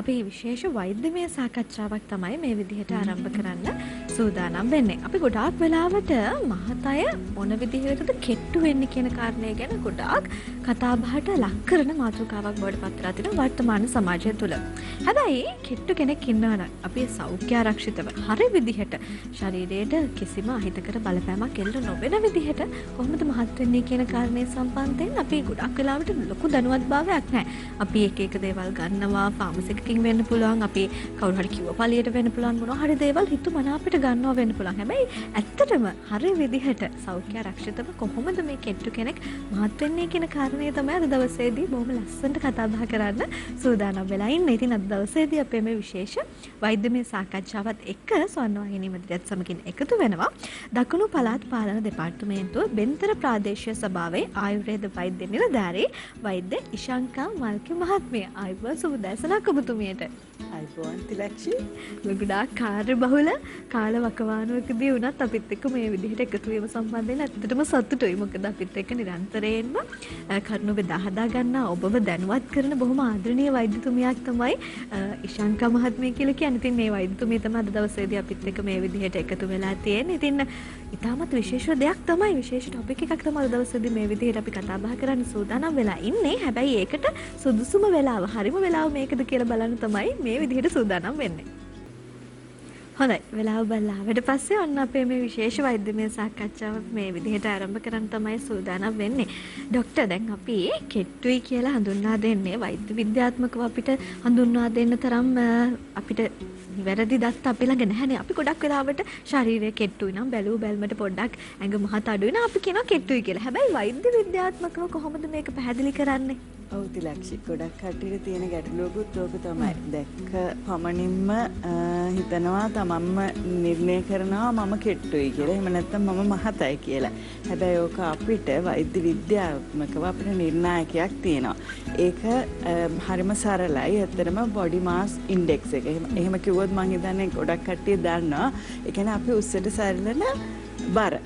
අපි විශේෂ වෛද්‍යමය සාකච්ඡාවක් තමයි මේ විදිහට ආරම්භ කරන්න සූදානම් වෙන්නේ. අපි ගොඩාක් වෙලාවට මහතය මොන විදිහකටද කෙට්ටු වෙන්නේ කියන කාරණය ගැන ගොඩාක් කතා බහට ලක් කරන මාතෘකාවක් බවට පත් වෙලා තියෙනවා වර්තමාන සමාජය තුළ. හැබැයි කෙට්ටු කෙනෙක් ඉන්නවා නම් අපි සෞඛ්‍ය ආරක්ෂිතව හරි විදිහට ශරීරයට කිසිම අහිතකර බලපෑමක් එල්ල නොවන විදිහට කොහොමද මහත් වෙන්නේ කියන කාරණේ සම්බන්ධයෙන් අපි ගොඩක් වෙලාවට ලොකු දැනුවත්භාවයක් නැහැ. අපි එක දේවල් ගන්නවා ෆාමසි කින් වෙන්න පුළුවන් අපි කවුරු හරි කිව්ව පළියට වෙන්න පුළුවන් මොනවා හරි දේවල් හිතු මනාපට ගන්නවා වෙන්න පුළුවන්. හැබැයි ඇත්තටම හරි විදිහට සෞඛ්‍ය ආරක්ෂිතව කොහොමද මේ කෙට්ටු කෙනෙක් මහත් වෙන්නේ කියන කාරණේ තමයි අද දවසේදී බොහොම ලස්සනට කතා බහ කරන්න සූදානම් වෙලා ඉන්නේ. ඉතින් අද දවසේදී අපේ මේ විශේෂ වෛද්‍යමය සාකච්ඡාවත් එක්ක ස්වර්ණවාහිනී මැදිරියත් සමගින් එකතු වෙනවා. දකුණු පළාත් පාලන දෙපාර්තමේන්තුව බෙන්තර ප්‍රාදේශීය සභාවේ ආයුර්වේද වෛද්‍ය නිලධාරී වෛද්‍ය ඉෂාංකා මල්කි මහත්මිය ආයුබෝවන් සුබදැසනක් ඔබතුමියට. අයිබෝන් තිලක්ෂි. ගොඩාක් කාර්යබහුල කාල වකවානුවකදී වුණත් අපිත් එක්ක මේ විදිහට එකතු වීම සම්බන්ධයෙන් ඇත්තටම සතුටුයි. මොකද අපිත් එක්ක නිරන්තරයෙන්ම කරුණු බෙදා හදා ගන්න ඔබව දැනුවත් කරන බොහොම ආදරණීය වෛද්‍යතුමියක් තමයි ඉෂාංකා මහත්මිය කියලා කියන්නේ. ඉතින් මේ වෛද්‍යතුමිය තමයි අද දවසේදී අපිත් එක්ක මේ විදිහට එකතු වෙලා තියෙන්නේ. ඉතින් ඉතාමත් විශේෂ දෙයක් තමයි විශේෂ ටොපික් එකක් තමයි අද දවසේදී මේ විදිහට අපි කතා බහ කරන්න සූදානම් වෙලා ඉන්නේ. හැබැයි ඒකට සුදුසුම වෙලාව හරිම වෙලාව මේකද කියලා බලන්න තමයි මේ විදිහට සූදානම් වෙන්නේ. හොඳයි වෙලාව බලලාවට පස්සේ ඔන්න අපේ මේ විශේෂ වෛද්‍යමය සාකච්ඡාව මේ විදිහට ආරම්භ කරන්න තමයි සූදානම් වෙන්නේ. ડોක්ටර් දැන් අපි කෙට්ටුයි කියලා හඳුන්වා දෙන්නේ වෛද්‍ය විද්‍යාත්මකව අපිට හඳුන්වා දෙන්න තරම් අපිට වැරදි දත්ත අපි ළඟ නැහැනේ. අපි ගොඩක් වෙලාවට ශරීරය කෙට්ටුයි නම් බැලුව බැලමට පොඩ්ඩක් ඇඟ මහත අඩුයි නම් අපි කියනවා කෙට්ටුයි කියලා. හැබැයි වෛද්‍ය විද්‍යාත්මකව කොහොමද මේක පැහැදිලි කරන්නේ? ඔව් තිලක්ෂි ගොඩක් කට්ටියට තියෙන ගැටලුවකුත් ඕක තමයි. දැක්ක පමණින්ම හිතනවා තමන්ම නිර්ණය කරනවා මම කෙට්ටුයි කියලා. එහෙම නැත්නම් මම මහතයි කියලා. හැබැයි ඕක අපිට වෛද්‍ය විද්‍යාත්මකව අපිට නිර්ණායකයක් තියෙනවා. ඒක හරිම සරලයි. ඇත්තටම බොඩි මාස් ඉන්ඩෙක්ස් එක. එහෙම කිව්වොත් මම හිතන්නේ ගොඩක් කට්ටිය දන්නවා. ඒ කියන්නේ අපි උස්සට සැරිලන බර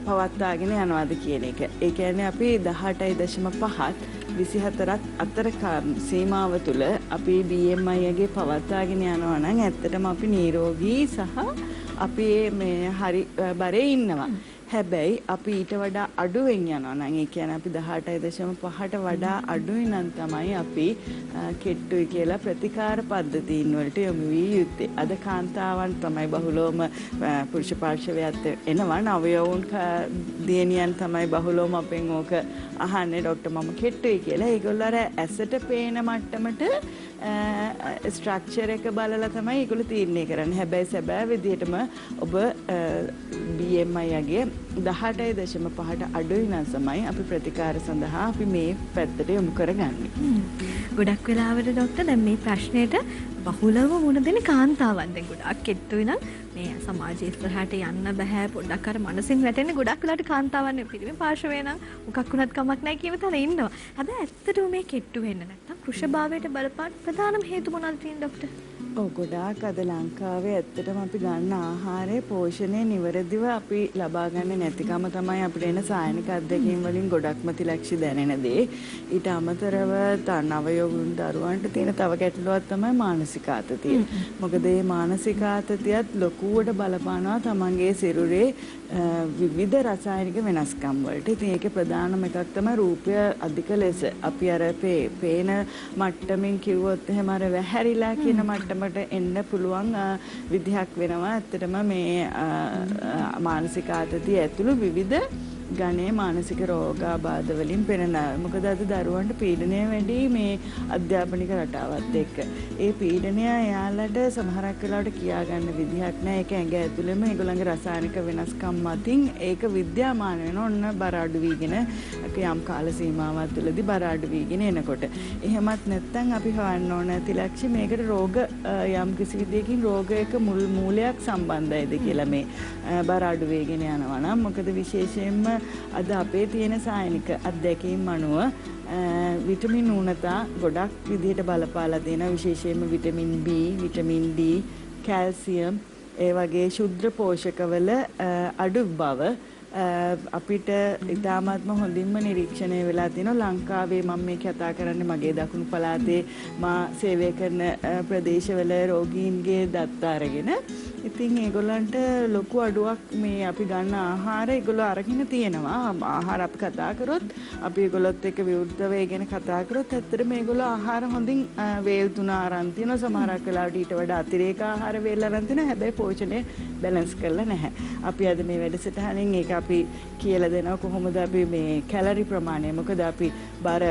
පවත්වාගෙන යනවාද කියන එක. ඒ කියන්නේ අපි 18.5 24ක් අතර සීමාව තුළ අපි BMI එකේ පවත්වාගෙන යනවා නම් ඇත්තටම අපි නිරෝගී සහ අපි මේ හරි බරේ ඉන්නවා. හැබැයි අපි ඊට වඩා අඩුවෙන් යනවා නම් ඒ කියන්නේ අපි 18.5ට වඩා අඩුයි නම් තමයි අපි කෙට්ටුයි කියලා ප්‍රතිකාර පද්ධතීන් වලට යොමු විය යුත්තේ. අද කාන්තාවන් තමයි බහුලවම පුරුෂ පාර්ශවයත් එනවා. නවයවුන් දියණියන් තමයි බහුලවම අපෙන් ඕක අහන්නේ ડોක්ටර් මම කෙට්ටුයි කියලා. ඒගොල්ලෝ අර ඇසට පේන මට්ටමට ස්ට්‍රක්චර් එක බලලා තමයි ඒගොල්ලෝ තීරණය කරන්නේ. හැබැයි සැබෑ විදිහටම ඔබ BMI යගේ 18.5ට අඩුයි නම් තමයි අපි ප්‍රතිකාර සඳහා අපි මේ පැත්තට යොමු කරගන්නේ. ගොඩක් වෙලාවට ડોක්ටර් දැන් මේ ප්‍රශ්නෙට බහුලව මුහුණ දෙන කාන්තාවන් දැන් ගොඩක් කෙට්ටුයි නම් මේ සමාජයේ ඉස්සරහට යන්න බෑ පොඩ්ඩක් අර මනසින් වැටෙන්නේ ගොඩක් වෙලාවට කාන්තාවන් පිළිමේ පාර්ශවය නම් මොකක් වුණත් කමක් නැහැ කියන තැන ඉන්නවා. හැබැයි ඇත්තටම මේ කෙට්ටු වෙන්න නැත්තම් කෘෂභාවයට බලපාන ප්‍රධානම හේතු මොනවද තියෙන්නේ ડોක්ටර්? ඔව් ගොඩාක් අද ලංකාවේ ඇත්තටම අපි ගන්න ආහාරයේ පෝෂණය නිවැරදිව අපි ලබා ගන්න නැතිකම තමයි අපිට එන සායනික අත්දැකීම් වලින් ගොඩක්ම තිලක්ෂි දැනෙන දේ. ඊට අමතරව නවයෝගුන් දරුවන්ට තියෙන තව ගැටලුවක් තමයි මානසික ආතතිය. මොකද මේ මානසික ආතතියත් ලොකුවට බලපානවා තමන්ගේ සිරුරේ විවිධ රසායනික වෙනස්කම් වලට. ඉතින් ඒකේ ප්‍රධානම එකක් තමයි රූපය අධික ලෙස අපි අර පේන මට්ටමින් කිව්වොත් එහෙම අර වැහැරිලා කියන මට්ටමට එන්න පුළුවන් විදිහක් වෙනවා. ඇත්තටම මේ මානසික ආතතිය ඇතුළු විවිධ ගණයේ මානසික රෝගාබාධ වලින් පෙළෙනවා. මොකද අද දරුවන්ට පීඩනය වැඩි මේ අධ්‍යාපනික රටාවත් එක්ක. ඒ පීඩනය එයාලට සමහරක් වෙලාවට කියා ගන්න විදිහක් නැහැ. ඒක ඇඟ ඇතුළෙම ඒගොල්ලන්ගේ රසායනික වෙනස්කම් මතින් ඒක විද්‍යාමාන වෙනවා. ඔන්න බර අඩු වීගෙන යම් කාල සීමාවක් තුළදී බර අඩු වීගෙන එනකොට. එහෙමත් නැත්නම් අපි හොයන්න ඕන තිලක්ෂි මේකට රෝග යම් කිසි විදියකින් රෝගයක මූලයක් සම්බන්ධයිද කියලා මේ බර අඩු වීගෙන යනවා නම්. මොකද විශේෂයෙන්ම අද අපේ තියෙන සායනික අත්දැකීම් අනුව විටමින් ඌනතා ගොඩක් විදිහට බලපාලා දෙනවා. විශේෂයෙන්ම vitamin B, vitamin D, calcium ඒ වගේ ශුද්ධ පෝෂකවල අඩු බව අපිට ඉතාමත්ම හොඳින්ම නිරීක්ෂණය වෙලා තියෙනවා ලංකාවේ මම මේ කතා කරන්නේ මගේ දකුණු පළාතේ මා සේවය කරන ප්‍රදේශවල රෝගීන්ගේ දත්ත අරගෙන ඉතින් ඒගොල්ලන්ට ලොකු අඩුවක් මේ අපි ගන්න ආහාර ඒගොල්ලෝ අරගෙන තියෙනවා ආහාර අපි කතා කරොත් අපි ඒගොල්ලොත් එක්ක විවෘතව ඒ ගැන කතා කරොත් ඇත්තටම මේගොල්ලෝ ආහාර හොඳින් වේල් තුන අරන් තියෙනවා සමහරක් වෙලාවට ඊට වඩා අතිරේක ආහාර වේල් අරන් තියෙනවා හැබැයි පෝෂණය බැලන්ස් කරලා නැහැ. අපි අද මේ වැඩසටහනින් ඒක අපි කියලා දෙනවා කොහොමද අපි මේ කැලරි ප්‍රමාණය මොකද අපි බර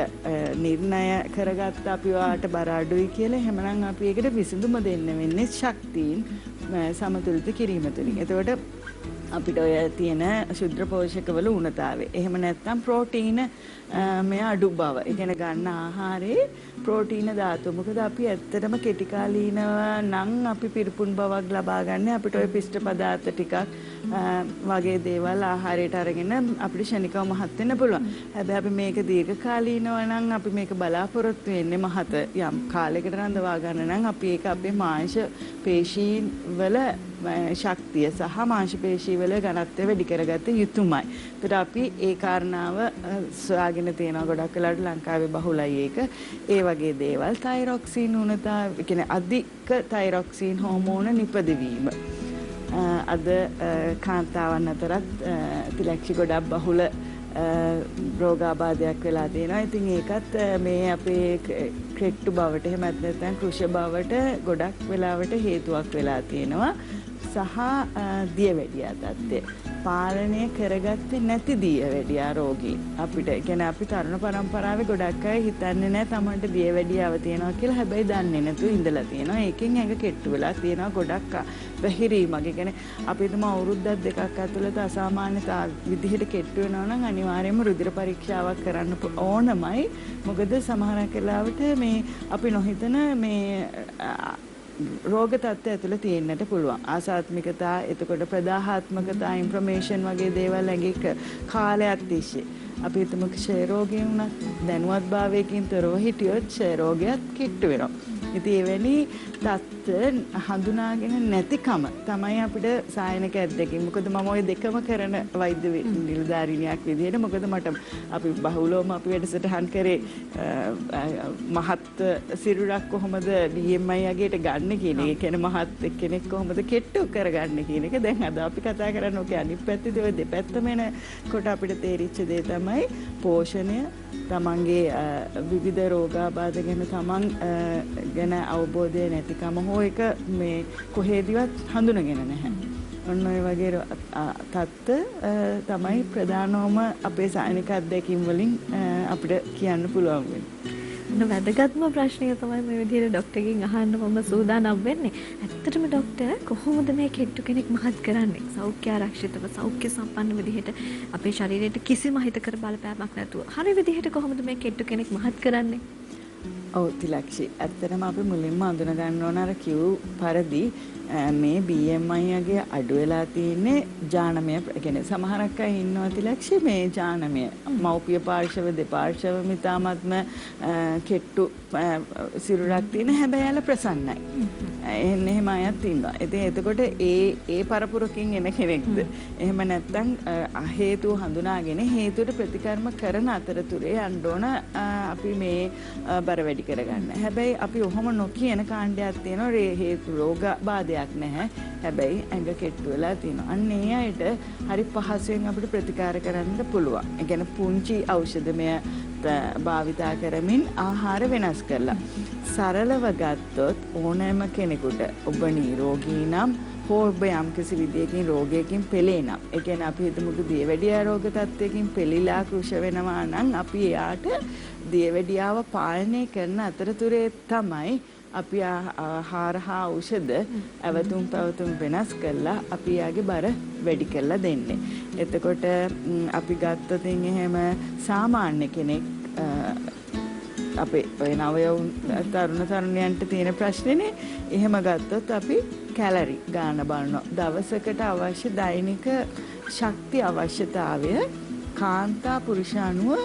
නිර්ණය කරගත්ත අපි වාට බර අඩුයි කියලා එහෙමනම් අපි ඒකට විසඳුම දෙන්න වෙන්නේ ශක්තියින් සමතුලිත කිරීම තුළින්. එතකොට අපිට ඔය තියෙන ශුද්ධ පෝෂකවල උණතාවය. එහෙම නැත්නම් ප්‍රෝටීන මේ අඩු බව. ඒ කියන්නේ ගන්න ආහාරයේ ප්‍රෝටීන ධාතුව. මොකද අපි ඇත්තටම කෙටි කාලීනව නම් අපි පිරිපුන් බවක් ලබා ගන්න අපිට ඔය පිෂ්ඨ පදාර්ථ ටිකක් වගේ දේවල් ආහාරයට අරගෙන අපිට ශනිකව මහත් වෙන්න පුළුවන්. හැබැයි අපි මේක දීර්ඝ කාලීනව නම් අපි මේක බලාපොරොත්තු වෙන්නේ මහත යම් කාලයකට රඳවා ගන්න නම් අපි ඒක අපේ මාංශ පේශීන් වල ශක්තිය සහ මාංශ පේශී වල ඝනත්වය වැඩි කරගත යුතුමයි. ඒකට අපි ඒ කාරණාව සොයාගෙන තියෙනවා ගොඩක් වෙලාවට ලංකාවේ බහුලයි ඒක. ඒ වගේ දේවල් තයිරොක්සින් උණතාව කියන්නේ අධික තයිරොක්සින් හෝමෝන නිපදවීම. අද කාන්තාවන් අතරත් තිලක්ෂි ගොඩක් බහුල රෝගාබාධයක් වෙලා තියෙනවා. ඉතින් ඒකත් මේ අපේ ක්‍රෙට්ටු බවට එහෙම නැත්නම් කෘෂ බවට ගොඩක් වෙලාවට හේතුවක් වෙලා තියෙනවා. සහ දියවැඩියා තත්ත්වය පාලනය කරගත්තේ නැති දියවැඩියා රෝගී අපිට කියන්නේ අපි තරුණ පරම්පරාවේ ගොඩක් අය හිතන්නේ නැහැ තමන්ට දියවැඩියාව තියෙනවා කියලා හැබැයි දන්නේ නැතුව ඉඳලා තියෙනවා ඒකෙන් ඇඟ කෙට්ටු වෙලා තියෙනවා ගොඩක් වැහිරීමක් ඒ කියන්නේ අපි හිතමු අවුරුද්දක් දෙකක් ඇතුළත අසාමාන්‍ය විදිහට කෙට්ටු වෙනවා නම් අනිවාර්යයෙන්ම රුධිර පරීක්ෂාවක් කරන්න ඕනමයි මොකද සමහරක් වෙලාවට මේ අපි නොහිතන මේ රෝග තත්ත්වය ඇතුළේ තියෙන්නට පුළුවන්. ආසාත්මිකතා, එතකොට ප්‍රදාහාත්මකතා, ඉන්ෆ්ලමේෂන් වගේ දේවල් ඇඟේ කාලයක් තිස්සේ. අපි හිතමු ක්ෂය රෝගය වුණත් දැනුවත් භාවයකින් තොරව හිටියොත් ක්ෂය රෝගයත් කිට්ටු වෙනවා. ඉතින් එවැනි තත්ත්ව හඳුනාගෙන නැතිකම තමයි අපිට සායනික අත්දැකීම. මොකද මම ওই දෙකම කරන වෛද්‍ය නිලධාරිනියක් විදිහට මොකද මට අපි බහුලවම අපි වැඩසටහන් කරේ මහත් සිරුරක් කොහොමද BMI යගේට ගන්න කියන එක. ඒ කියන්නේ මහත් කෙනෙක් කොහොමද කෙට්ටු කරගන්න කියන එක. දැන් අද අපි කතා කරන්නේ ඔකේ අනිත් පැත්තේ ඔය දෙපැත්තම එනකොට අපිට තේරිච්ච දේ තමයි පෝෂණය තමන්ගේ විවිධ රෝගාබාධ ගැන තමන් ගැන අවබෝධය නැතිකම හෝ එක මේ කොහේදිවත් හඳුනගෙන නැහැ. ඔන්න ඔය වගේ තත්ත්ව තමයි ප්‍රධානවම අපේ සායනික අත්දැකීම් වලින් අපිට කියන්න පුළුවන් වෙන්නේ. වැදගත්ම ප්‍රශ්නය තමයි මේ විදිහට ડોක්ටර්ගෙන් අහන්න මම සූදානම් වෙන්නේ. ඇත්තටම ડોක්ටර් කොහොමද මේ කෙට්ටු කෙනෙක් මහත් කරන්නේ? සෞඛ්‍ය ආරක්ෂිතව සෞඛ්‍ය සම්පන්න විදිහට අපේ ශරීරයට කිසිම හිතකර බලපෑමක් නැතුව හරි විදිහට කොහොමද මේ කෙට්ටු කෙනෙක් මහත් කරන්නේ? ඔව් තිලක්ෂි ඇත්තටම අපි මුලින්ම අඳුන ගන්න ඕන අර කිව් පරිදි මේ BMI යගේ අඩු වෙලා තියෙන්නේ ජානමය කියන්නේ සමහරක් අය ඉන්නවා තිලක්ෂි මේ ජානමය මව්පිය පාර්ශව දෙපාර්ශව මිතාමත්ම කෙට්ටු සිරුරක් තියෙන හැබැයි යාල ප්‍රසන්නයි. එන්න එහෙම අයත් ඉන්නවා. ඉතින් එතකොට ඒ පරපුරකින් එන කෙනෙක්ද? එහෙම නැත්නම් හේතුව හඳුනාගෙන හේතුවට ප්‍රතිකර්ම කරන අතරතුරේ යන්න ඕන අපි මේ බර වැඩි කරගන්න. හැබැයි අපි ඔහොම නොකියන කාණ්ඩයක් තියෙනවා හේතු රෝග බාධයක් නැහැ. හැබැයි ඇඟ කෙට්ටු වෙලා තියෙනවා. අන්න ඒ අයට හරි පහසුවෙන් අපිට ප්‍රතිකාර කරන්න පුළුවන්. ඒ කියන්නේ පුංචි ඖෂධමය භාවිතා කරමින් ආහාර වෙනස් කරලා සරලව ගත්තොත් ඕනෑම කෙනෙකුට ඔබ නිරෝගී නම් හෝ ඔබ යම්කිසි විදියකින් රෝගයකින් පෙළේ නම් ඒ කියන්නේ අපි හිතමුකෝ දියවැඩියා රෝග තත්ත්වයකින් පෙළීලා කෘෂ වෙනවා නම් අපි එයාට දියවැඩියාව පාලනය කරන අතරතුරේ තමයි අපි ආහාර හා ඖෂධ අවතුම් පැවතුම් වෙනස් කරලා අපි යාගේ බර වැඩි කරලා දෙන්නේ. එතකොට අපි ගත්තොත් එහෙම සාමාන්‍ය කෙනෙක් අපේ ඔය නවයවුන් තරුණ තරුණියන්ට තියෙන ප්‍රශ්නේනේ. එහෙම ගත්තොත් අපි කැලරි ගාන බලනවා. දවසකට අවශ්‍ය දෛනික ශක්ති අවශ්‍යතාවය කාන්තා පුරුෂ අණුව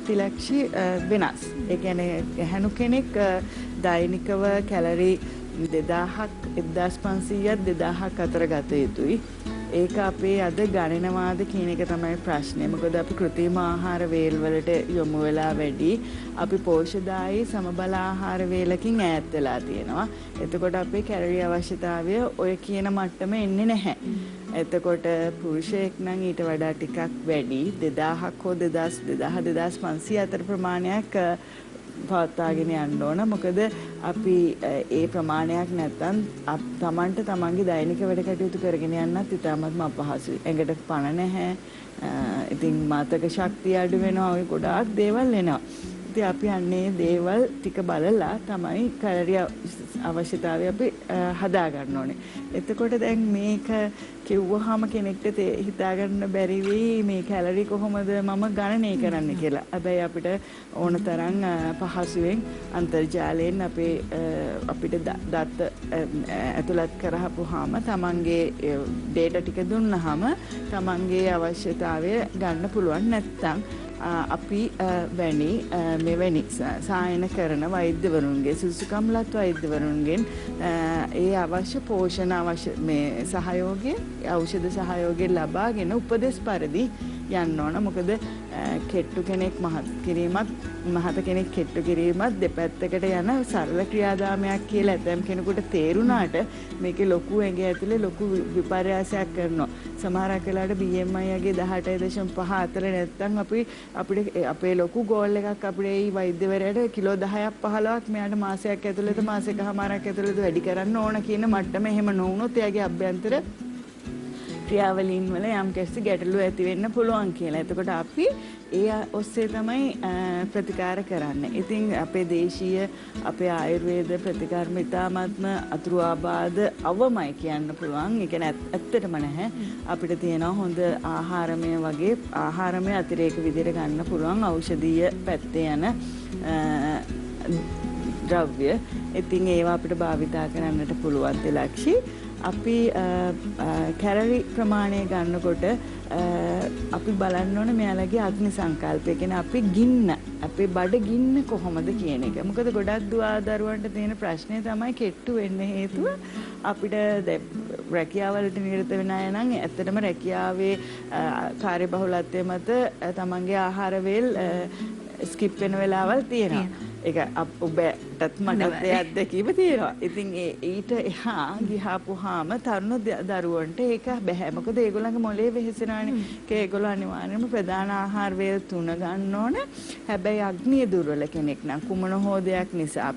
තිලක්ෂි වෙනස්. ඒ කියන්නේ හැනු කෙනෙක් දෛනිකව කැලරි 2000ක් 1500ක් 2000ක් අතර ගත යුතුයි. ඒක අපේ අද ගණනවාද කියන එක තමයි ප්‍රශ්නේ. මොකද අපි කෘත්‍රිම ආහාර වේල් වලට යොමු වෙලා වැඩි. අපි පෝෂ්‍යදායී සමබල ආහාර වේලකින් ඈත් වෙලා තියෙනවා. එතකොට අපේ කැලරි අවශ්‍යතාවය ඔය කියන මට්ටම එන්නේ නැහැ. එතකොට පුරුෂයෙක් නම් ඊට වඩා ටිකක් වැඩි 2000ක් හෝ 2500 අතර ප්‍රමාණයක් පවත්වාගෙන යන්න ඕන. මොකද අපි ඒ ප්‍රමාණයක් නැත්නම් තමන්ට තමන්ගේ දෛනික වැඩ කටයුතු කරගෙන යන්නත් ඉතාමත්ම අපහසුයි. ඇඟට පණ නැහැ. ඉතින් මතක ශක්තිය අඩු වෙනවා. ඔය ගොඩාක් දේවල් එනවා. ඉතින් අපි අන්නේ දේවල් ටික බලලා තමයි කැලරි අවශ්‍යතාවය අපි හදා ගන්න ඕනේ. එතකොට දැන් මේක කිව්වහම කෙනෙක්ට හිතා ගන්න බැරි වෙයි මේ කැලරි කොහොමද මම ගණනය කරන්න කියලා. හැබැයි අපිට ඕන තරම් පහසුවෙන් අන්තර්ජාලයෙන් අපිට දත්ත ඇතුළත් කරහපුවාම තමන්ගේ ඩේටා ටික දුන්නාම තමන්ගේ අවශ්‍යතාවය ගන්න පුළුවන්. නැත්නම් අපි මෙවැනි සායන කරන වෛද්‍යවරුන්ගේ සුසුකම්ලත් වෛද්‍යවරුන්ගෙන් ඒ අවශ්‍ය පෝෂණ මේ සහයෝගය ඖෂධ සහයෝගය ලබාගෙන උපදෙස් පරිදි යන්න ඕන. මොකද කෙට්ටු කෙනෙක් මහත කෙනෙක් කෙට්ටු කිරීමත් දෙපැත්තකට යන සරල ක්‍රියාදාමයක් කියලා ඇතම් කෙනෙකුට තේරුණාට මේකේ ලොකු ඇඟ ඇතුලේ ලොකු විපර්යාසයක් කරනවා. සමහරක් වෙලාවට BMI යගේ 18.5 අතර නැත්තම් අපිට අපේ ලොකු ගෝල් එකක් අපේ වෛද්‍යවරයාට කිලෝ 10ක් 15ක් මෙයාට මාසයක් ඇතුළත මාසෙකමාරක් ඇතුළත වැඩි කරන්න ඕන කියන මට්ටම එහෙම නොවුනොත් එයාගේ අභ්‍යන්තර ක්‍රියාවලීන් වල යම් කිසි ගැටලු ඇති වෙන්න පුළුවන් කියලා. එතකොට අපි ඒ ඔස්සේ තමයි ප්‍රතිකාර කරන්නේ. ඉතින් අපේ දේශීය අපේ ආයුර්වේද ප්‍රතිකාරම ඉතාමත්ම අතුරු ආබාධ අවමයි කියන්න පුළුවන්. ඒ කියන්නේ ඇත්තටම නැහැ. අපිට තියෙනවා හොඳ ආහාරමය වගේ ආහාරමය අතිරේක විදිහට ගන්න පුළුවන් ඖෂධීය පැත්තේ යන ද්‍රව්‍ය. ඉතින් ඒවා අපිට භාවිතා කරන්නට පුළුවන් දෙලක්ෂි. අපි කැලරි ප්‍රමාණය ගන්නකොට අපි බලන්න ඕනේ මෙයාලගේ අග්නි සංකල්පය. කියන්නේ අපි අපේ බඩ ගින්න කොහොමද කියන එක. මොකද ගොඩක් දරුවන්ට තියෙන ප්‍රශ්නේ තමයි කෙට්ටු වෙන්න හේතුව අපිට රැකියාවලට නිරත වෙන අය නම් ඇත්තටම රැකියාවේ කාර්යබහුලත්වය මත තමන්ගේ ආහාර වේල් ස්කිප් වෙන වෙලාවල් තියෙනවා. ඒක ඔබටත් මටත් ඒ අත්දැකීම තියෙනවා. ඉතින් ඊට එහා ගිහාපුවාම තරුණ දරුවන්ට ඒක බෑ. මොකද ඒගොල්ලන්ගේ මොළේ වෙහෙසෙනවානේ. ඒගොල්ලෝ අනිවාර්යයෙන්ම ප්‍රධාන ආහාර වේල් 3 ගන්න ඕන. හැබැයි අග්නිය දුර්වල කෙනෙක් නම් කුමන හෝ දෙයක් නිසා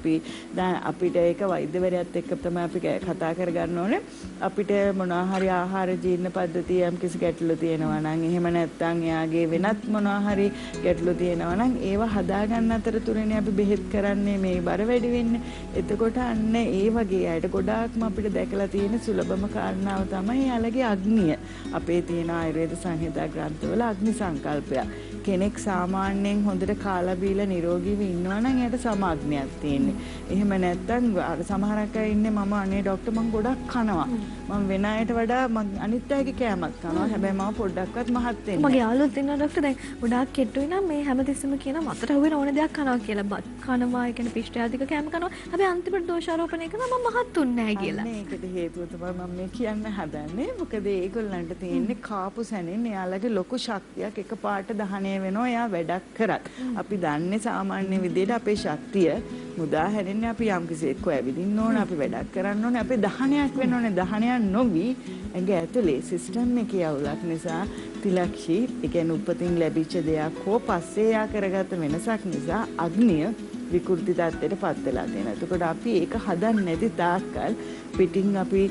අපිට ඒක වෛද්‍යවරයාත් එක්ක තමයි අපි කතා කරගන්න ඕනේ. අපිට මොනවා හරි ආහාර ජීර්ණ පද්ධතිය යම් කිසි ගැටලු තියෙනවා නම් එහෙම නැත්නම් එයාගේ වෙනත් මොනවා හරි ගැටලු තියෙනවා නම් ඒවා හදාගන්න අතරතුරනේ අපි බෙහෙත් කරන්නේ මේ බර වැඩි වෙන්නේ. එතකොට අන්න ඒ වගේ අයට ගොඩාක්ම අපිට දැකලා තියෙන සුලභම කාරණාව තමයි යාළගේ අග්නිය. අපේ තියෙන ආයුර්වේද සංහිතා ග්‍රන්ථවල අග්නි සංකල්පය. කෙනෙක් සාමාන්‍යයෙන් හොඳට කාලා බීලා නිරෝගීව ඉන්නවා නම් එයාට සමාග්නියක් තියෙන්නේ. එහෙම නැත්නම් අර සමහරක් අය ඉන්නේ මම අනේ ડોක්ටර් මම ගොඩක් කනවා. මම වෙන අයට වඩා අනිත් අයගේ කෑමක් කනවා. හැබැයි මම පොඩ්ඩක්වත් මහත් වෙන්නේ නැහැ. මගේ යාළුවෝ ඉන්නවා ડોක්ටර් දැන් ගොඩාක් කෙට්ටුයි නම් මේ හැමතිස්සෙම කියන මතට හුවෙන ඕන දෙයක් කනවා කියලා. බත් කනවා, ඒ කියන්නේ පිෂ්ඨ ආධික කෑම කනවා. හැබැයි අන්තිමට දෝෂාරෝපණය කරනවා මම මහත් උන්නේ නැහැ කියලා. මේකට හේතුව තමයි මම මේ කියන්න හදන්නේ. මොකද ඒගොල්ලන්ට තියෙන්නේ කාපු සැනින් එයාලගේ ලොකු ශක්තියක් එකපාරට දහණය වෙනවා. එයා වැඩක් කරත්. අපි දන්නේ සාමාන්‍ය විදිහට අපේ ශක්තිය මුදා හැරෙන්නේ අපි යම් කිසි එක්ක ඇවිදින්න ඕන, අපි වැඩක් කරන්න ඕනේ, අපි දහණයක් වෙන්න ඕනේ. දහණයක් නොවි ඇඟ ඇතුලේ සිස්ටම් එකේ අවුලක් නිසා තිලක්ෂි, ඒ කියන්නේ උපතින් ලැබිච්ච දෙයක් හෝ පස්සේ යා කරගත්ත වෙනසක් නිසා අග්නිය විකෘති තත්ත්වයට පත් වෙලා තියෙනවා. එතකොට අපි ඒක හදන්නේ නැති තාක්කල් පිටින් අපි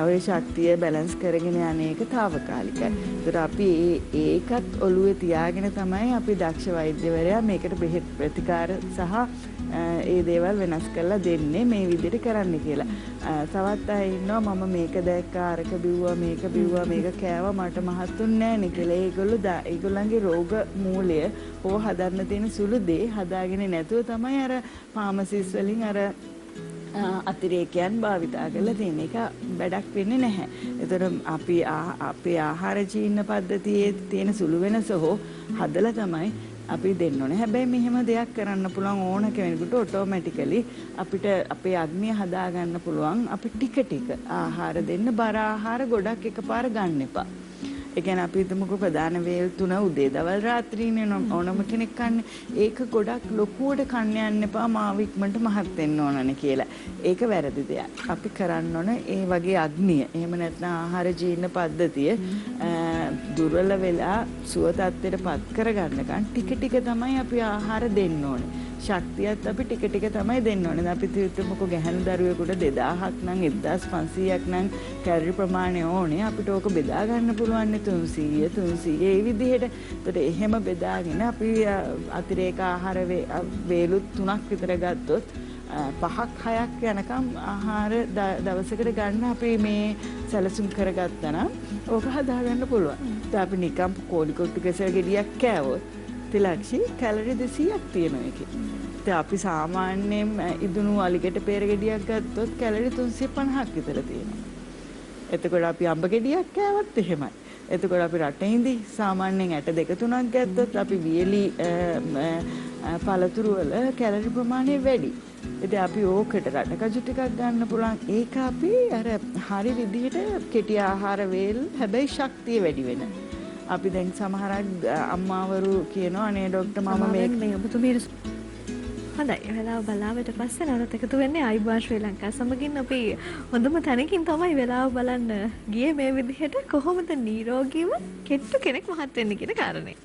ඔය ශක්තිය බැලන්ස් කරගෙන යන එක తాවකාලිකයි. ඒතර අපි ඒකත් ඔළුවේ තියාගෙන තමයි අපි දක්ෂ වෛද්‍යවරයා මේකට බෙහෙත් ප්‍රතිකාර සහ ඒ දේවල් වෙනස් කරලා දෙන්නේ මේ විදිහට කරන්න කියලා. තවත් අය ඉන්නවා මම මේක දැක්කා අරක බිව්වා මේක බිව්වා මේක කෑවා මට මහත්ුන්නේ නැහැ නේ කියලා. ඒගොල්ලන්ගේ රෝග මූලය හෝ හදන්න තියෙන සුළු දේ හදාගෙන නැතුව තමයි අර ෆාමසිස් වලින් අර අතිරේකයන් භාවිතා කරලා තියෙන එක වැඩක් වෙන්නේ නැහැ. ඒතර අපි අපේ ආහාර ජීර්ණ පද්ධතියේ තියෙන සුළු වෙනස හෝ හදලා තමයි අපි දෙන්න ඕනේ. හැබැයි මෙහෙම දෙයක් කරන්න පුළුවන් ඕන කෙනෙකුට ඔටෝමැටිකලි අපිට අපේ අග්නිය හදා ගන්න පුළුවන්. අපි ටික ටික ආහාර දෙන්න, බර ආහාර ගොඩක් එකපාර ගන්න එපා. ඒ කියන්නේ අපි හිතමුකෝ ප්‍රධාන වේල් 3 උදේ දවල් රාත්‍රියේ ඕනම කෙනෙක් කන්නේ. ඒක ගොඩක් ලොකුවට කන්න යන්න එපා මාව ඉක්මනට මහත් වෙන්න ඕනනේ කියලා. ඒක වැරදි දෙයක්. අපි කරන්න ඕන ඒ වගේ අග්නිය. එහෙම නැත්නම් ආහාර ජීර්ණ පද්ධතිය දුර්වල වෙලා සුව තත්ත්වයට පත් කරගන්නකන් ටික ටික තමයි අපි ආහාර දෙන්න ඕනේ. ශක්තියත් අපි ටික ටික තමයි දෙන්න ඕනේ. අපි හිතමුකෝ ගැහැණු දරුවෙකුට 2000ක් නම් 1500ක් නම් කැලරි ප්‍රමාණය ඕනේ. අපිට ඕක බෙදා ගන්න පුළුවන් 300 ඒ විදිහට. ඒකට එහෙම බෙදාගෙන අපි අතිරේක ආහාර වේලු 3ක් විතර ගත්තොත් 5ක් 6ක් යනකම් ආහාර දවසකට ගන්න අපි මේ සැලසුම් කරගත්තා නම් ඕක හදා ගන්න පුළුවන්. ඒත් අපි නිකම් කෝලි කොට්ටු කෙසෙල් ගෙඩියක් කෑවොත් තිලක්ෂි කැලරි 200ක් තියෙනවා ඒකේ. ඉතින් අපි සාමාන්‍යයෙන් ඉදුණු අලිගෙට peer ගෙඩියක් ගත්තොත් කැලරි 350ක් විතර තියෙනවා. එතකොට අපි අඹ ගෙඩියක් කෑවත් එහෙමයි. එතකොට අපි රටින්දි සාමාන්‍යයෙන් ඇට දෙක තුනක් ගත්තොත් අපි වියලි පළතුරු වල කැලරි ප්‍රමාණය වැඩි. ඉතින් අපි ඕකට රටකජු ටිකක් ගන්න පුළුවන්. ඒක අපි අර හරි විදිහට කෙටි ආහාර වේල් හැබැයි ශක්තිය වැඩි වෙන. අපි දැන් සමහරක් අම්මාවරු කියනවා අනේ ડોක්ටර් මම මේ ඔබතුමී හොඳයි වෙලාව බලාවට පස්සේ නැවත එකතු වෙන්නේ ආයිබා ශ්‍රී ලංකා සමගින් අපි හොඳම තැනකින් තමයි වෙලාව බලන්න ගියේ මේ විදිහට කොහොමද නිරෝගීව කෙට්ටු කෙනෙක් මහත් වෙන්නේ කියන කාරණේ.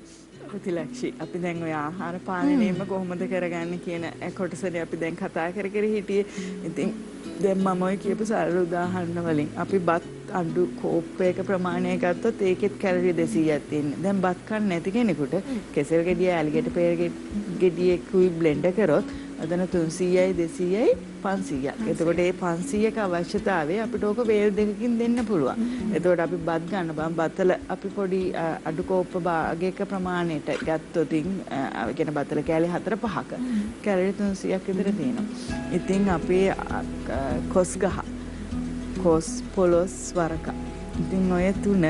ප්‍රතිලක්ෂි අපි දැන් ඔය ආහාර පාලනයම කොහොමද කරගන්නේ කියන කොටසනේ අපි දැන් කතා කර හිටියේ. ඉතින් දැන් මම ඔය කියපු සරල උදාහරණ වලින් අපි බත් අඬු කෝප්පයක ප්‍රමාණය ගත්තොත් ඒකෙත් කැලරි 200ක් තියෙනවා. දැන් බත් කන්න නැති කෙනෙකුට කෙසෙල් ගෙඩිය ඇලිගෙට peer ගෙඩියකුයි බ්ලෙන්ඩ් කරොත් අදන 300යි 200යි 500ක්. එතකොට මේ 500ක අවශ්‍යතාවය අපිට ඕක වේල් දෙකකින් දෙන්න පුළුවන්. එතකොට අපි බත් ගන්න බම් බතල අපි පොඩි අඩු කෝප්ප භාගයක ප්‍රමාණයට ගත්තොත් කියන බතල කෑලි 4-5ක කැලරි 300ක් විතර තියෙනවා. ඉතින් අපේ කොස් ගහ කොස් පොලොස් වරක. ඉතින් ඔය තුන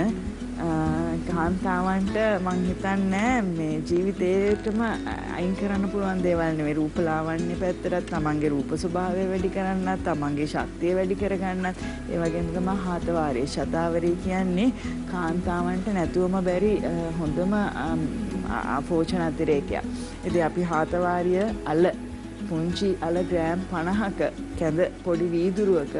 කාන්තාවන්ට මං හිතන්නේ මේ ජීවිතේටම අයින් කරන්න පුළුවන් දේවල් නෙවෙයි. රූපලාවන්‍ය පැත්තට තමන්ගේ රූප ස්වභාවය වැඩි කරන්නත්, තමන්ගේ ශක්තිය වැඩි කරගන්නත්, ඒ වගේම තමයි හාතවාරී ශතාවරී කියන්නේ කාන්තාවන්ට නැතුවම බැරි හොඳම පෝෂණ අතිරේකයක්. ඉතින් අපි හාතවාරිය අල පුංචි අල ග්‍රෑම් 50ක කැඳ පොඩි වීදුරුවක